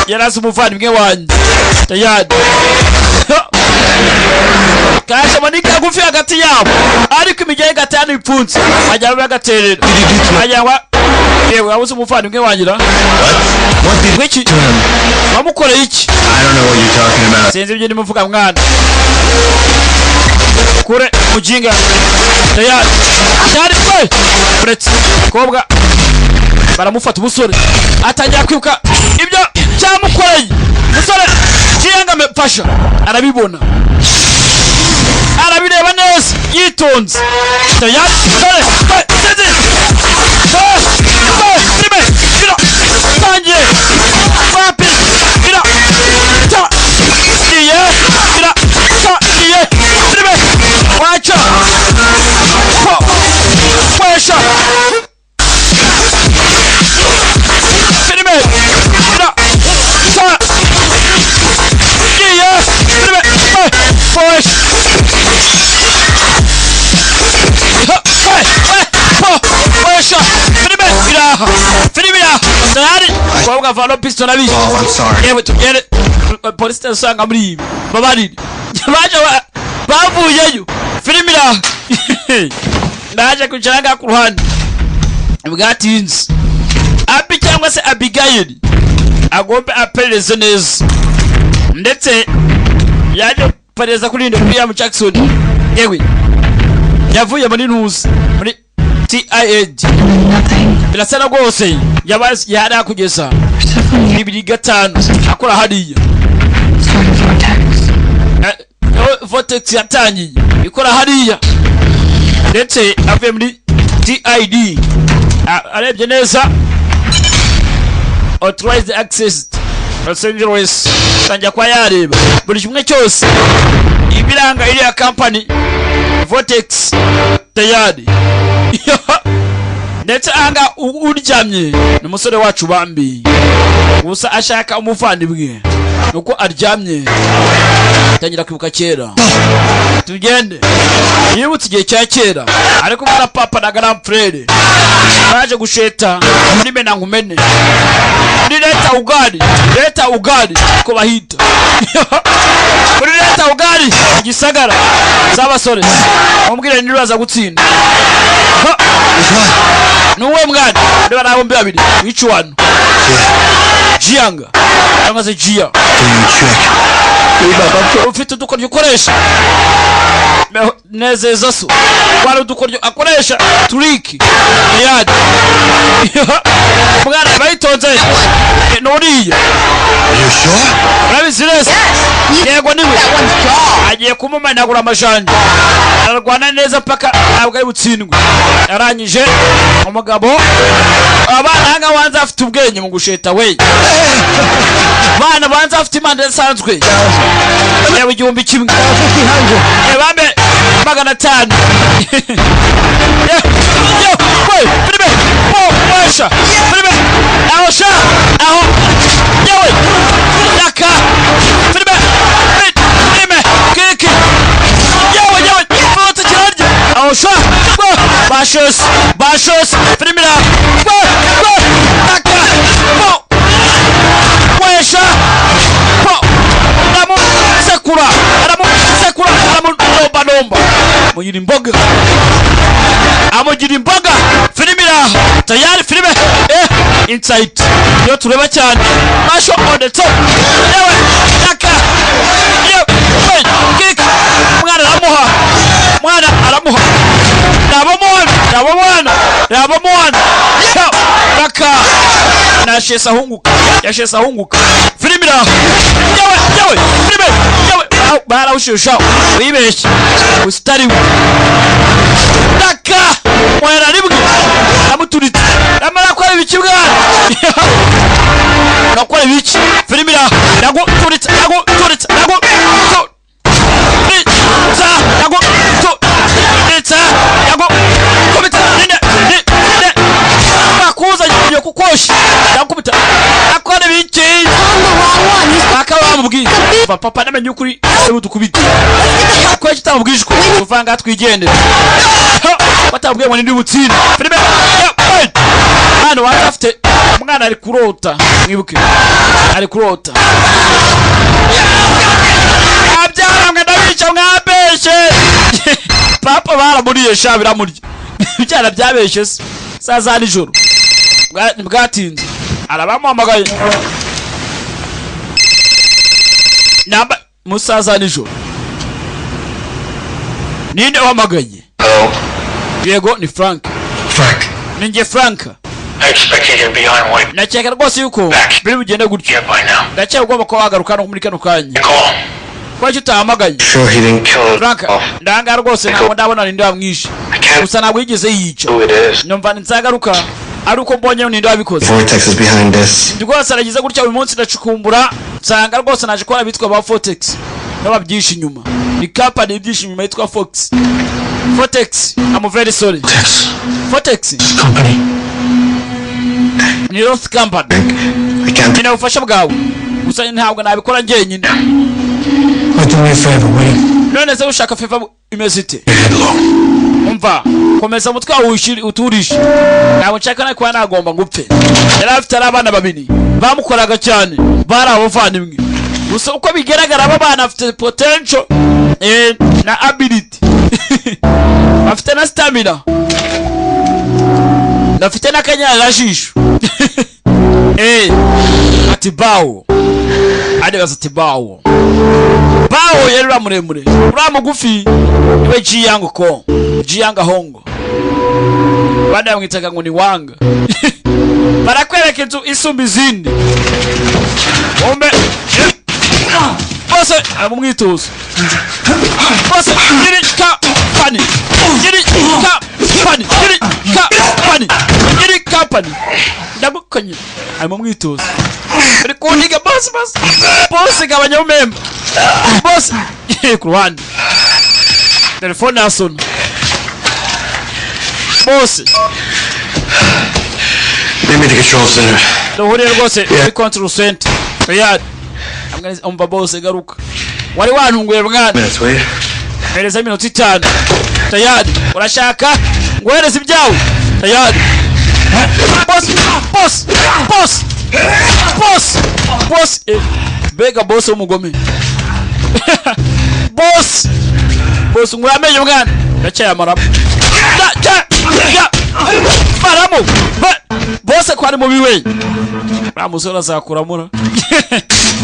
A: Yarazi umuvandimwe wanjye. Tayari. Kaje manika gufi hagati yabo. Ariko imijyaye gatanu ipfunze. Ajya bagaterera. Ajya wa yewe wabuze umuvandimwe wanjye ra.
H: What did
A: Wiki.
H: to him?
A: Bamukoreye iki?
H: I don't know what you're talking about.
A: Sinzi ibyo ndimo mvuga mwana. Kure mujinga. Tayari. Tayari kwe. Brett. Kobwa. Baramufata ubusore. Atangira kwibuka ibyo cyamukoreye. Musore Jianga mepasha. Arabibona. Arabireba neza. Yitonze. Tayari. Kare. Tezi. Nibe. Bira. Tangiye. Wapi. Bira. Ta. Diye. Bira. Ta. Diye. Nibe. Wacha. Po. Wesha. Nibe. Bira. Ta. Diye. Nibe. Wesha. Kwa valo pistol abi.
H: Oh, I'm sorry.
A: Yewe tugere police station anga muri babari. Baje bavuyeyo. Filmira. Ndaje kucanga ku ruhande. Bwatinze. Abi cyangwa se Abigail. Agombe apeleze neza. Ndetse yaje pereza kurinde William Jackson. Yewe. Yavuye muri news muri TIAD. Birasana rwose yabazi yari kugeza 2005 akora hariya Vortex yatangiye ikora hariya ndetse avuye muri TID arebye neza authorized access Los Angeles tangira kwa yareba buri kimwe cyose ibiranga iriya company Vortex tayari ndetse anga uryamye n'umusore wacu bambi gusa ashaka umuvandimwe nuko aryamye tangira kwibuka kera tugende yibutse igihe cya kera ariko mwana papa na grand frere baje gusheta muri mena ngumene muri leta ugari ko bahita muri leta ugari igisagara z'abasore umbwire niraza gutsinda nuwe mwana ndeba nabo mbabiri wicuwano Jianga amaze Jia ufite udukoryo ukoresha nezeza so wari udukoryo akoresha turiki yadi mwana bayitonze nuriye
I: You sure?
A: Rabizirese yego niwe agiye kumumanagura amajanja ararwana neza paka ntabwo ari butsindwe yaranyije umugabo abana hanga wanza afite ubwenge mu gusheta we bana banza afite imanda isanzwe yewe 1,000 bambe 500 yo we pribe washa pribe aho sha aho yewe daka pribe pribe kiki yewe foto kirarya aho sha bashos primera daka wesha namu sekura nomba mugira imboga amugira imboga filmira tayari filme inside yo tureba cyane masho on the top yewe daka yewe kick mwana aramuha nabamwana daka nashesa hunguka filmira yewe filme yewe bara ushusha wibeshye ustari daka mwana ribwe amuturitse amara kwa ibikibwa nakora ibiki filmira nago turitse kukoshi nakubita akora ibiki akaba bamubwiye papa namenye ukuri udukubita ko kitamubwije ko uvanga twigendera batabwiye ngo ndi butsinde filime hano wafite umwana ari kurota mwibuke ari kurota abyaramwe ndabica mwabeshe papa baramuriye sha biramurya byara byabeshe se saza nijoro bwatinze arabamuhamagaye namba musaza nijoro ninde wamagaye yego ni Frank ninjye Frank
H: I expected you to be on way
A: nakeka rwose yuko biri bugende gutyo
H: by now.
A: ndakeka ugomba kuba wagaruka no muri kano kanya
H: Call.
A: kwa utahamagaye
H: Sure he didn't kill
A: Frank ndanga rwose ntabwo ndabona ninde wamwishe gusa ntabwo yigeze yica
H: who it is.
A: numva nzagaruka ari uko mbonye ninde wabikoze
H: Vortex is behind this.
A: rwose aragize gutya uyu munsi ndacukumbura nsanga rwose naje kubona bitwa ba Vortex n'ababyisha inyuma ni company ibyisha inyuma yitwa Vortex I'm very sorry Vortex
H: Company.
A: ni Roth Company
H: I can't.
A: ina ufasha bwawe gusa ntabwo nabikora njyenyine
H: What do me a favor, wait.
A: none se ushaka favor imeze ite
H: Headlong.
A: umva komeza umutwe wawe uturishe ntabwo nshaka no kuba nagomba ngupfe yari afite abana babiri bamukoraga cyane bari abavandimwe gusa uko bigaragara aba bana afite potential na ability afite na stamina ndafite n'akanyarajisho ati bawo adibaza ati bawo yari ura muremure ura mugufi iwe Jiyango ko Jiyango hongo bada bamwitaga ngo ni wanga barakwereka inzu isumba izindi ombe bose amumwitozo bose giri ka pani ndagukanye amumwitozo ari kundiga bose gabanya umemba bose ku ruhande telefone yasona bose
H: Lead me to control center.
A: duhuriye rwose kuri control center tayari umva bose garuka wari wantunguye mwana
H: Minutes, wait.
A: hereza iminota 5 tayari urashaka nguhereza ibyawe tayari boss bega boss umugome boss nguramenye mwana ndacyaya maramo maramo boss ko ari mu biwe bamusora zakuramura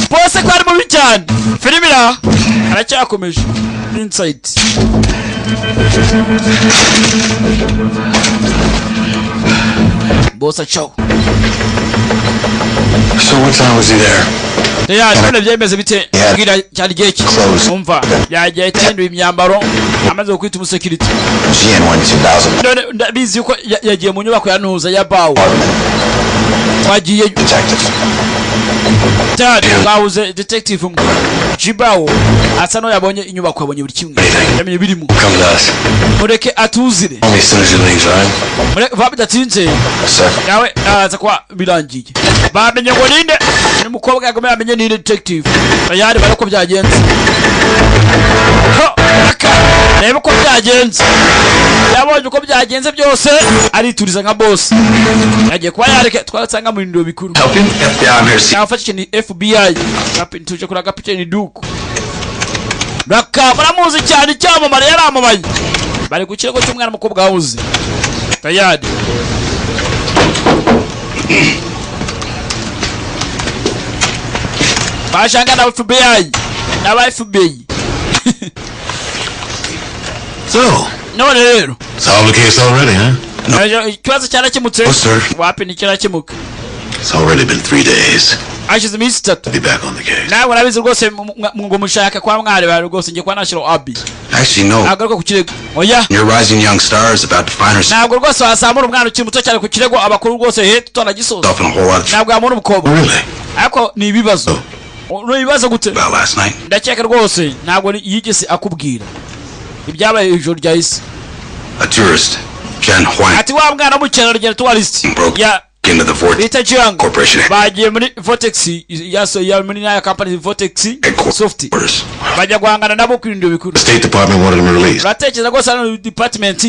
A: boss ko ari mu bicyane filmira aracyakomeje inside boss ciao.
H: So what time was he there?
A: Ya none byemeze bite ngira cyari gihe ki umva yagiye tindu imyambaro amaze kwita umusekiriti
I: GN1 2000
A: none ndabizi uko yagiye mu nyubako ya ntuza ya bawo twagiye
I: detective.
A: Dad bawuze detective umwe Jibawo asa no yabonye inyubako yabonye buri kimwe yamenye birimo
H: Come with us.
A: mureke atuzire
H: Only as soon as you leave, right?
A: mureke vabidatinze
I: Sir.
A: yawe aza kwa birangiye bamenye ngo ninde ni mukobwa yagome yamenye ni detective yari barako byagenze reba uko byagenze yabonye uko byagenze byose arituriza nka boss yagiye kuba yareke twasanga mu ndiro bikuru
H: Help him? FBI, I'm here to see.
A: nafashe ni FBI kapin tuje kura kapiteni Duku Raka baramuzi cyane cyamamara yaramamaye bari ku kirego cy'umwana mukobwa wawuze tayari bashanga na FBI na FBI
H: So,
A: none rero
H: solve the case already, huh? No,
A: ikibazo cyarakemutse
H: Oh, sir.
A: wapi ni kirakemuka
H: it's already been 3 days.
A: ashize iminsi 3
H: Be back on the case.
A: nawe nabizi rwose ngo mushaka kwa mwari bari rwose ngiye kwa nashiro abi
I: Actually, no.
A: agaruka ku kirego oya
I: Your rising young star is about to find herself
A: ntabwo rwose wasamura umwana ukiri muto cyane ku kirego abakuru rwose he tutanagisoza
I: in a whole lot of trouble.
A: ntabwo yamura umukobwa
H: Really?
A: ariko ni ibibazo ni ibibazo gute
I: About last night.
A: ndakeka rwose ntabwo yigeze akubwira ibyabaye ijoro ryahise
I: A tourist, Jen Huang,
A: ati wa mwana w'umukerarugendo tourist
I: into the Vortex
A: bita Jiang
I: Corporation
A: bagiye muri Vortex ya muri naya company Vortex Soft
I: headquarters.
A: bajya guhangana nabo kwirinda bikuru.
H: State Department wanted him released.
A: Batekereza ko sana department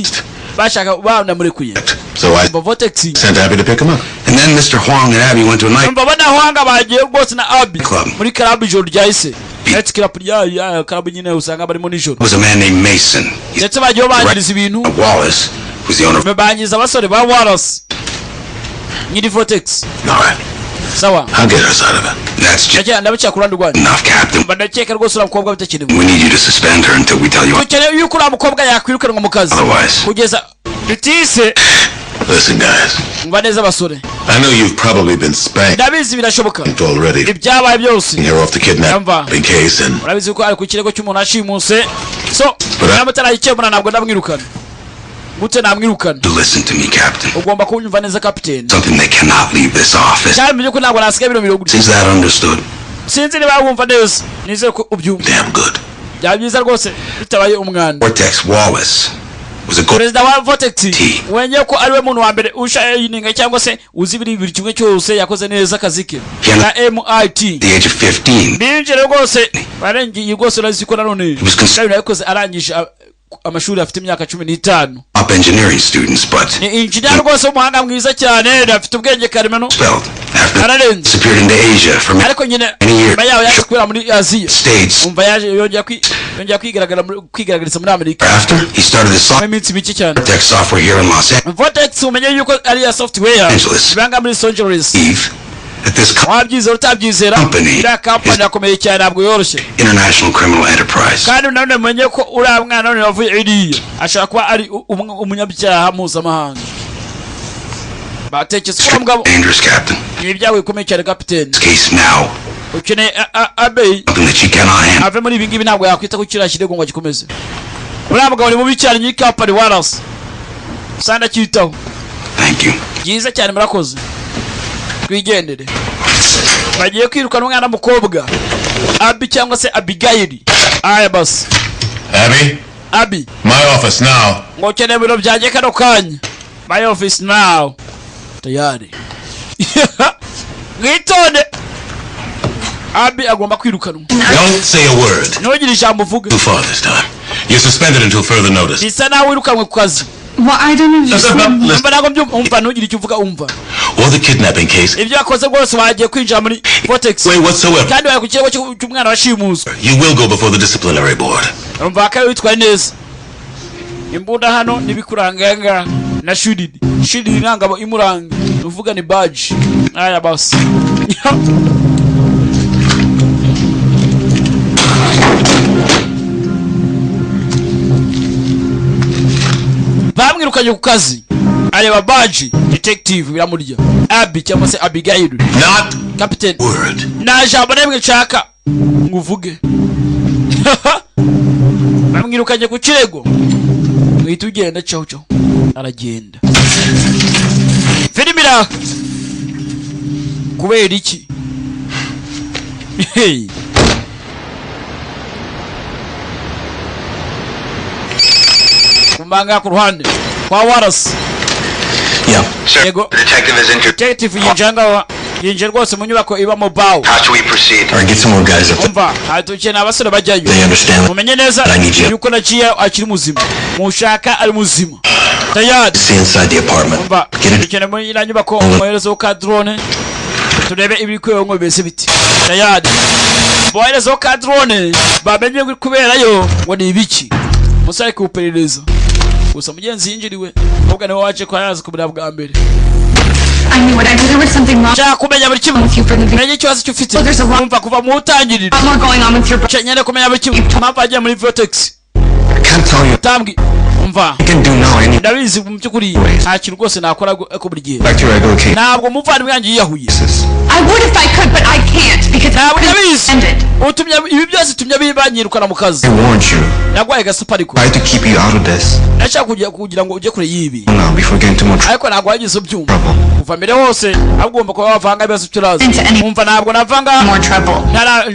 A: bashaka banamurekuye.
H: So I
A: Vortex
H: sent Abby to pick him up.
I: And then Mr. Huang and Abby went to a night
A: mbabona Huang bagiye rwose na Abby
I: club.
A: muri club ijoro ryahise. Let's club ya club nyine usanga barimo nijoro.
I: Was a man named Mason. He's
A: Ndetse bagiye bangiriza ibintu.
I: Wallace, who's the owner of
A: Mebangiza abasore ba Wallace. Nyiri Vortex.
H: All right.
A: Sawa.
H: I'll get us out of it.
I: That's just
A: Ndabica kuranda rwanda.
I: enough, Captain.
A: Bandakeka rwose uramukobwa bitakenewe.
I: We need you to suspend her until we tell you
A: Dukeneye yuko uramukobwa yakwirukanwa mu kazi.
I: otherwise.
A: Kugeza bitise
H: Listen, guys.
A: mba neza abasore.
H: I know you've probably been spanked
A: Ndabizi birashoboka.
H: already.
A: Ibyabaye byose.
H: You're off the kidnapping case and
A: Urabizi ko ari ku kirego cy'umuntu ashimuse. So, namutarayicyemura ntabwo ndamwirukana. Gute namwirukana?
I: To listen to me, Captain.
A: Ugomba kunyumva neza captain.
I: Something they cannot leave this office.
A: Cyane byo ko ntabwo nasigaye biro biro gutya.
I: Is that understood?
A: Sinzi niba wumva neza. Nizere ko ubyumva.
H: damn good.
A: Byabyiza rwose bitabaye umwanda.
I: Vortex Wallace was a good
A: Perezida wa Vortex wenye ko ariwe muntu wa mbere ushayininga cyangwa se uzi biri kimwe cyose yakoze neza akazi ke. Na MIT.
I: the age of 15.
A: Binjire rwose barengiye rwose uraziko nanone. Kandi yakoze arangije amashuri afite imyaka 15.
I: Up engineering students, but
A: Ni engineer rwose umuhanga mwiza cyane afite ubwenge karemano.
I: expelled after
A: Ararenze.
I: disappeared into Asia for
A: Ariko nyine
I: many years.
A: bayaho yaje kwira muri Asia.
I: States.
A: Umva yaje yongera kwigaragariza muri Amerika.
I: After he started his
A: Mu minsi mike cyane.
I: Vortex software here in Los
A: Vortex umenye yuko ari ya software.
I: Angeles.
A: Banga muri Los Angeles.
I: Angeles. That this
A: Wabyizera utabyizera.
I: Company
A: Iriya company yakomeye cyane ntabwo yoroshye.
I: international criminal enterprise.
A: Kandi nanone mumenye ko uriya mwana none wavuye iriya ashobora kuba ari umunyabyaha mpuzamahanga. Batekereza ko mugabo
I: Dangerous, Captain.
A: ibi byawe bikomeye cyane captain.
I: This case now.
A: Ukeneye Abey
I: Something that she cannot handle.
A: ave muri ibi ngibi ntabwo yakwita ko kiriya kirego ngo gikomeze. Uriya mugabo ni mubi cyane nyiri company Wallace. Sanda cyitaho.
I: Thank you.
A: Byiza cyane murakoze. Twigendere. Bagiye kwirukana umwana mukobwa. Abby cyangwa se Abigail. Aya basi.
H: Abby,
A: Abby.
H: my office now.
A: Ngo ukeneye ibiro byanjye kano kanya. My office now. Tayari. Mwitonde. Abby agomba kwirukanwa.
H: Don't say a word.
A: Ntugire ijambo uvuga.
H: Too far this time. You're suspended until further notice.
A: Bisa nawe wirukanwe ku kazi.
B: Well, I don't understand.
H: Listen,
A: Umva ntabwo mbyumva. Umva ntugire icyo uvuga umva.
H: or the kidnapping case,
A: Ibyo yakoze rwose bagiye kwinjira muri Vortex.
H: way whatsoever.
A: Kandi bari ku kirego cy'umwana washimuswe.
H: You will go before the disciplinary board.
A: Umva akayo witwaye neza. Imbunda hano nibikuranganga na shudidi. Shudidi nangabo imuranga. Uvuga ni badge. Aya basi. Bamwirukanye ku kazi. Areba badge detective biramurya. Abby cyangwa se Abigail.
H: Not
A: Captain.
H: word.
A: Na jambo nemwe nshaka nguvuge. Bamwirukanye ku kirego. Uhita ugenda cyo aragenda. Filmira. Kubera iki? Hey. Kumbanga ku ruhande kwa Wallace.
I: Yeah. Sir,
A: Yego.
I: the detective is injured.
A: Detective yinjira rwose mu nyubako iba mu bawo.
I: How should we proceed? All right, get some more guys up there.
A: Umva hatukeneye abasore bajyayo.
I: They understand.
A: Mumenye neza
I: I need you.
A: yuko naciye akiri muzima. Mushaka ari muzima. Tayari.
I: See inside the apartment.
A: Umva
I: Get it.
A: dukeneye muri iriya nyubako umuherezo ka drone. Turebe ibiri kwiyongo bese biti. Tayari. Boherezo ka drone bamenye kuberayo ngo ni ibiki. Musare kuperereza. Gusa mugenzi yinjiriwe. Ubwo niwe waje kwa yaza kubira bwa mbere.
B: I knew it. I knew there was something wrong
A: Nshaka kumenya buri kimwe.
B: with you from the beginning.
A: Menye ikibazo cy'ufite.
B: Well, there's a lot
A: Umva kuva mu utangirira.
B: more going on with your brother.
A: Nyine kumenya buri kimwe. Mpamvu agiye muri Vortex.
I: I can't tell you.
A: Tambwi. Umva.
I: I can do now. I need
A: Ndabizi mu by'ukuri nta kintu rwose nakora ko buri gihe.
I: back to your regular case.
A: Ntabwo muvandimwe yanjye yiyahuye.
B: I would if I could, but I can't because
A: Now,
B: it's
A: what is?
B: ended.
A: utumye ibi byose tumye bibanyirukana mu kazi
I: I warned you.
A: nagwaye gasopa ariko
I: Tried to keep you out of this.
A: nashaka kugira ngo ujye kure yibi
I: Now, before getting too much
A: ariko ntabwo wagize ubyumva
I: trouble.
A: kuva mbere hose agomba kuba wavanga ibibazo turazi umva ntabwo navanga
B: More trouble.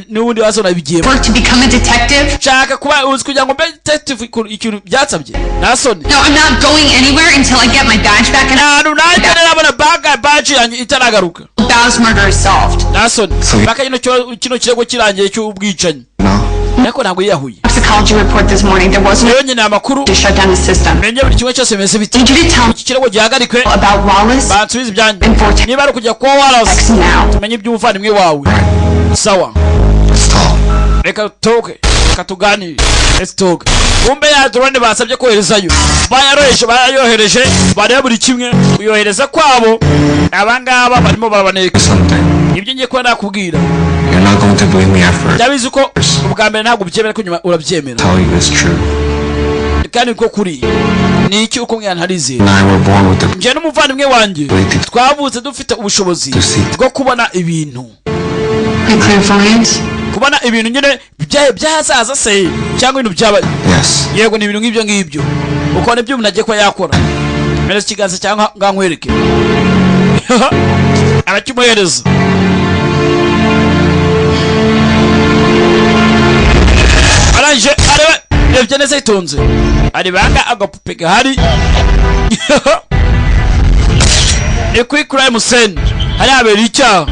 A: n'ubundi wazo nabigiyemo
B: Work to become a detective?
A: nshaka kuba uzi kugira ngo mbe detective ikintu byatsabye nasoni
B: No, I'm not going anywhere until I get my badge back and
A: ntabwo nanjye nabona badge yanjye itaragaruka.
B: Bao's murder is solved.
A: nasoni
I: So-
A: baka kino kirego kirangiye cy'ubwicanyi
I: No?
A: ariko ntabwo yiyahuye
B: Toxicology report this morning. There wasn't
A: rero nyine amakuru
B: to shut down the system.
A: menye buri kimwe cyose bimeze bite
B: Need you to tell
A: iki kirego gihagarikwe
B: about Wallace
A: bansubize ibyanjye
B: and Vortex
A: niba ari ukujya kwa Wallace
B: now.
A: tumenye iby'umuvandimwe wawe sawa
I: Let's talk.
A: reka tutoke reka tuganire let's talk kumbe ya drone basabye koherezayo bayayohereje bareba buri kimwe kuyohereza kwabo abangaba barimo barabaneka
I: Something.
A: ibyo ngiye kuba nakubwira
I: You're not going to believe me at first.
A: ndabizi ko ubwa mbere ntabwo ubyemera ko nyuma urabyemera
I: Tell you it's true.
A: kandi ko kuri ni iki uko mwana harizera
I: And I were born with the
A: njye n'umuvandimwe wanjye twavutse dufite ubushobozi bwo kubona ibintu
B: Clairvoyance?
A: kubona ibintu nyine byahazaza se cyangwa ibintu byaba
I: yes.
A: yego ni ibintu nk'ibyo ngibyo uko nibyo umuntu agiye kuba yakora mpereza ikiganza cyangwa ngankwereke arakimuhereza arangije areba rebye neza yitonze aribanga agapupe gahari ni kuri crime scene hari habera icyaha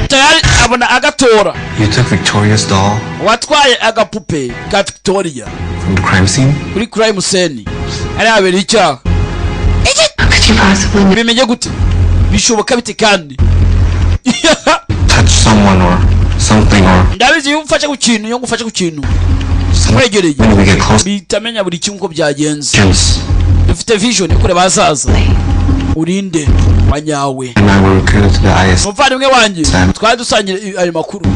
A: tayari abona agatora
I: You took Victoria's doll
A: watwaye agapupe ka Victoria
I: from the crime scene?
A: kuri crime scene hari habera icyaha
B: Could you possibly
A: bimenye gute bishoboka bite kandi
I: Touch someone or something or
A: ndabizi iyo umfashe ku kintu iyo ngufashe ku kintu
I: something.
A: wegereye
I: When we get close,
A: bitamenya buri kimwe uko byagenze
I: Jens
A: dufite vision yo kureba ahazaza urinde wanyawe
I: and I were recruited to the IS
A: umuvandimwe wanjye
I: Sam.
A: twari dusangira ayo makuru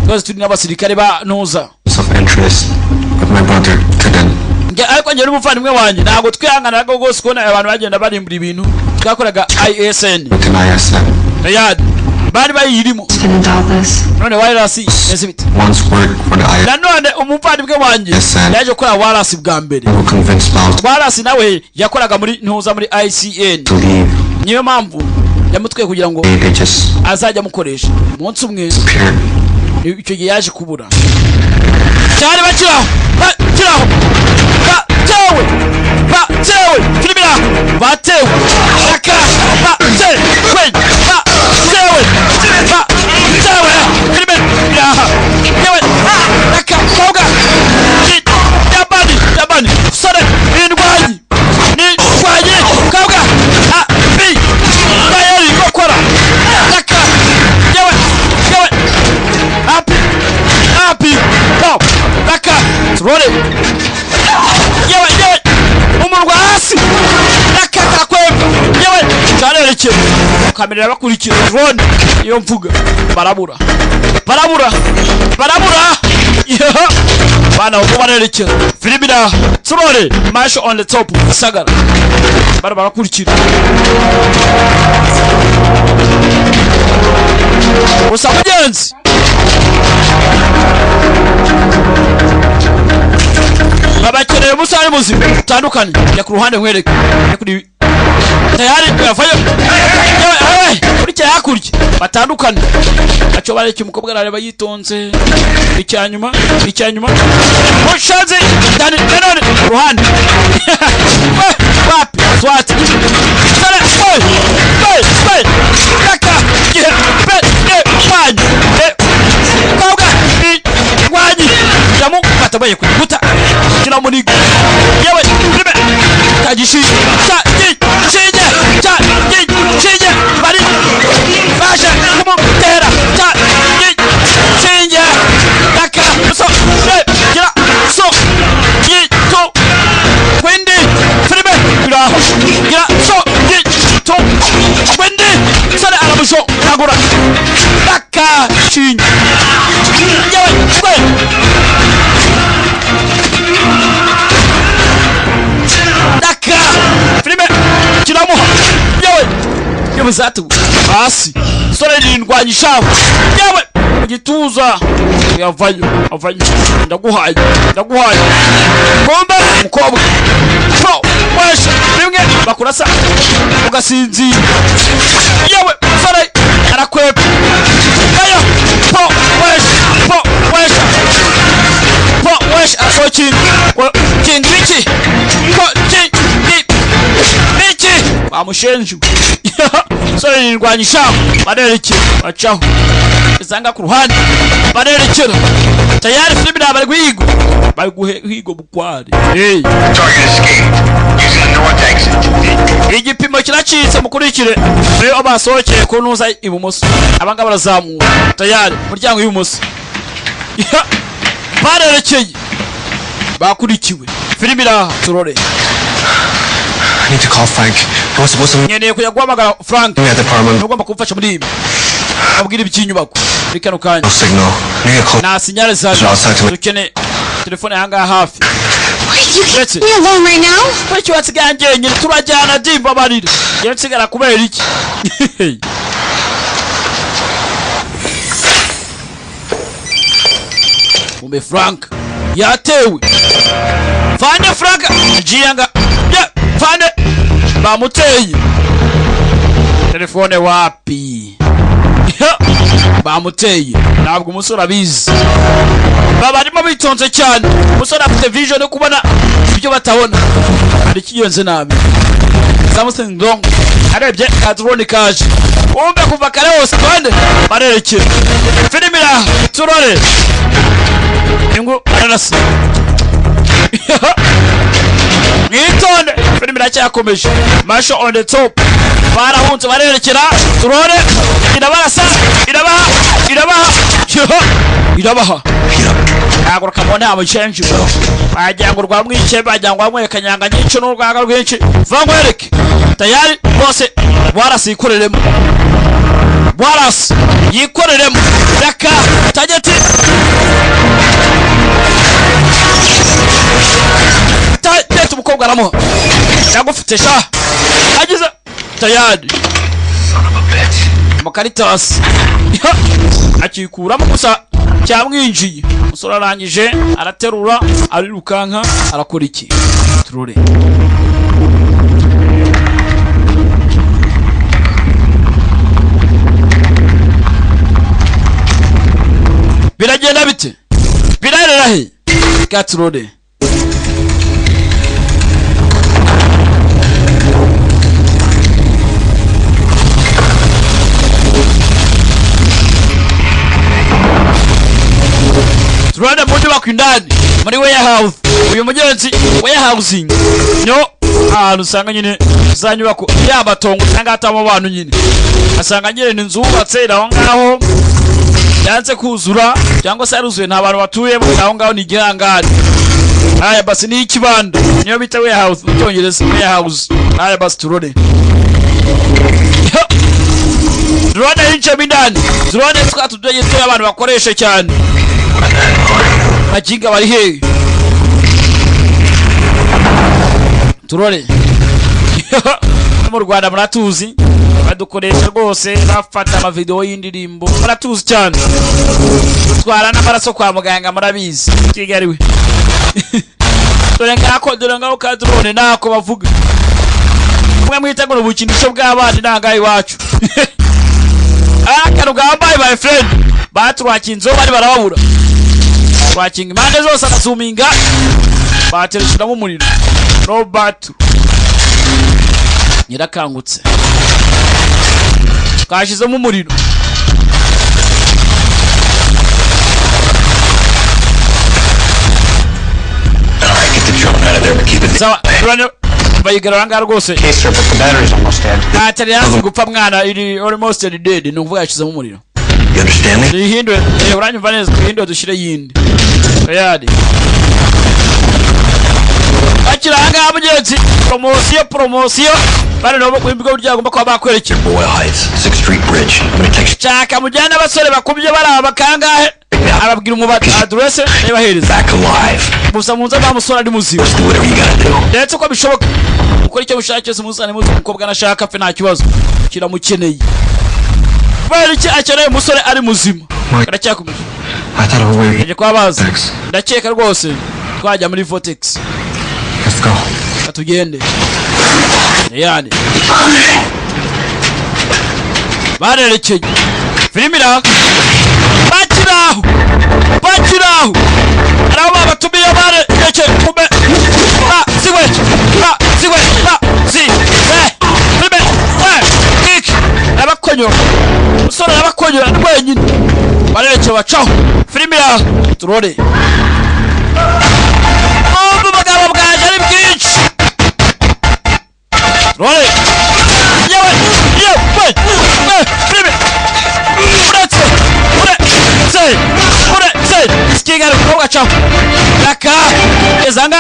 A: twese turi n'abasirikare ba ntuza
I: of interest with my brother Kaden.
A: ariko njye n'umuvandimwe wanjye ntabwo twihanganaga rwose kubona abantu bagenda barimbura ibintu twakoraga ISN
I: With an ISM.
A: Riyad bari bayirimo
B: spend all this?
A: none wirasi nese bite
I: Once worked for the ISM.
A: nanone umuvandimwe wanjye
I: Yes, sir.
A: yaje gukora warasi bwa mbere
I: We were convinced Miles
A: warasi nawe yakoraga muri ntuza muri ICN
I: to leave.
A: niyo mpamvu yamutwaye kugira ngo
I: They just
A: azajya amukoresha umunsi umwe
I: appeared.
A: icyo gihe yaje kubura cyane bakiraho bakiraho batewe batewe filimira batewe raka batewe batewe batewe filimira yewe raka koga dabani sore indwanyi koga bi bayeri gukora raka yewe happy pop raka turore yewe umurwa hasi raka kakwemba yewe cyarerekeye kamerera bakurikira drone iyo mvuga barabura bana uko barerekera filibira turore mash on the top sagara barakurikira usa mugenzi babakeneye umusare muzima utandukanye jya ku ruhande nkwereke kuri tayari yavayo kurikira hakurya batandukanye aco bareke umukobwa arareba yitonze icyanyuma mushazi dani none ruhande wapi swati sare boy raka ye wanyi koga wanyi jamu batabaye kuguta kina muri yewe ribe kagishi chinje bari basha kumo tera chinje raka so gira so to kwendi ribe gira so to kwendi sare arabusho nagura raka chinje yewe kwe daka filime kiramuha yewe zatu hasi sore rindwanya ishavu yewe mu gituza yavayo ndaguhaye bomba umukobwa po wesha rimwe bakurasa ugasinzira yewe sore arakwepa ayo po wesha asokin kingichi po kingi bamushenju sore nirwanyisha barerekera bacaho izanga ku ruhande barerekera tayari filimi nabari guhigo bari guhigo bukwari hey
J: Target escape using the north exit.
A: igipimo kiracitse mukurikire rero basohokeye ku ntuza ibumoso abanga barazamuka tayari umuryango w'ibumoso barerekeye bakurikiwe filimi iraha turore
I: I need to call Frank. I was supposed to
A: nkeneye kujya guhamagara Frank
I: meet at the apartment.
A: ugomba kumfasha muri ibi abwira iby'inyubako muri kano kanya
I: No signal. Need a call.
A: nta sinyale zaje dukeneye telefone yangaha hafi
B: Wait, you can't be alone right now?
A: Kuki wasigaye njyenyine turajyana dimba barira yewe nsigara kubera iki Umbe Frank yatewe Fane Frank jiyanga Fane bamuteye telefone wapi bamuteye ntabwo umusore abizi barimo bitonze cyane umusore afite vision yo kubona ibyo batabona ari kigenze nabi Samsung ndong arebye kadrone kaje umbe kuva kare hose kandi barerekera filmira turore ingo ararasa Nitonde filmira cyakomeje masho on the top barahunze barerekera turore irabarasa irabaha ntabwo kamone amucenje bajyango rwamwice bajyango bamwekanyanga nyinshi n'urwaga rwinshi vangwereke tayari bose warasi yikoreremo warasi yikoreremo raka tageti tageti umukobwa aramuha yagufite sha agize tayari Makaritas akikuramo gusa cyamwinjiye umusore arangije araterura arirukanka arakora iki turore biragenda bite birarera he gaturore turane muri bakwindani muri warehouse uyu mugenzi warehousing no ahantu usanga nyine za nyubako yabatongo cyangwa atamo abantu nyine asanga nyine inzu ubatse aho ngaho yanze kuzura cyangwa se yaruzuye nta bantu batuye aho ngaho ni gihangari aya basi ni ikibanda niyo bita warehouse mu cyongereza warehouse aya basi turone drone hinche bindani drone twatudeye tyo abantu bakoresha cyane Majinga bari he turore mu Rwanda muratuzi badukoresha rwose bafata ama video y'indirimbo muratuzi cyane twara n'amaraso kwa muganga murabizi Kigali we dore ngako ka drone nako bavuga mwe mwitegura ubukinisho bw'abandi nangaye wacu akaru gambaye my friend batwakinzo bari barababura watching impande zose arasuminga batereshiramo umuriro Robert nyirakangutse kashizemo umuriro bayigaranga rwose atari yazi gupfa mwana iri almost dead nuvuga yashizemo umuriro
H: You understand me?
A: Ihindwe uranyumva neza ihindwe dushire yindi yadi akiranga amugenzi promotion bari no kwimbigo buryago kwa bakwerekera
H: Boyle Heights, 6th Street Bridge. I'm gonna text
A: chaka mujyana abasore bakubye baraba kangahe arababwira umubati address nebahereza
H: back alive.
A: musa munza bamusora ndi muzima
H: Do whatever you gotta do.
A: ndetse ko bishoboka ukora icyo mushake musa muzi umukobwa nashaka fe nta kibazo kiramukeneye bari iki akeneye umusore ari muzima Ndacyakomeje.
I: I thought of a way.
A: Nje kwabaza. Ndakeka rwose twajya muri Vortex.
I: Let's go.
A: Katugende. Yani. Barerekeye. Filimi iraho. Bakiraho. Araba batumiye barerekeye kube. Sigwe. Filimi. Kick. Abakonyo. Usora abakonyo rwenyine. Barerekeye bacaho. Filimi iraho. Turore. Bagabo bwaje ari bwinshi. Role. Yewe. Filimi. Ure. Skiga ko gacha. Laka. Ezanga.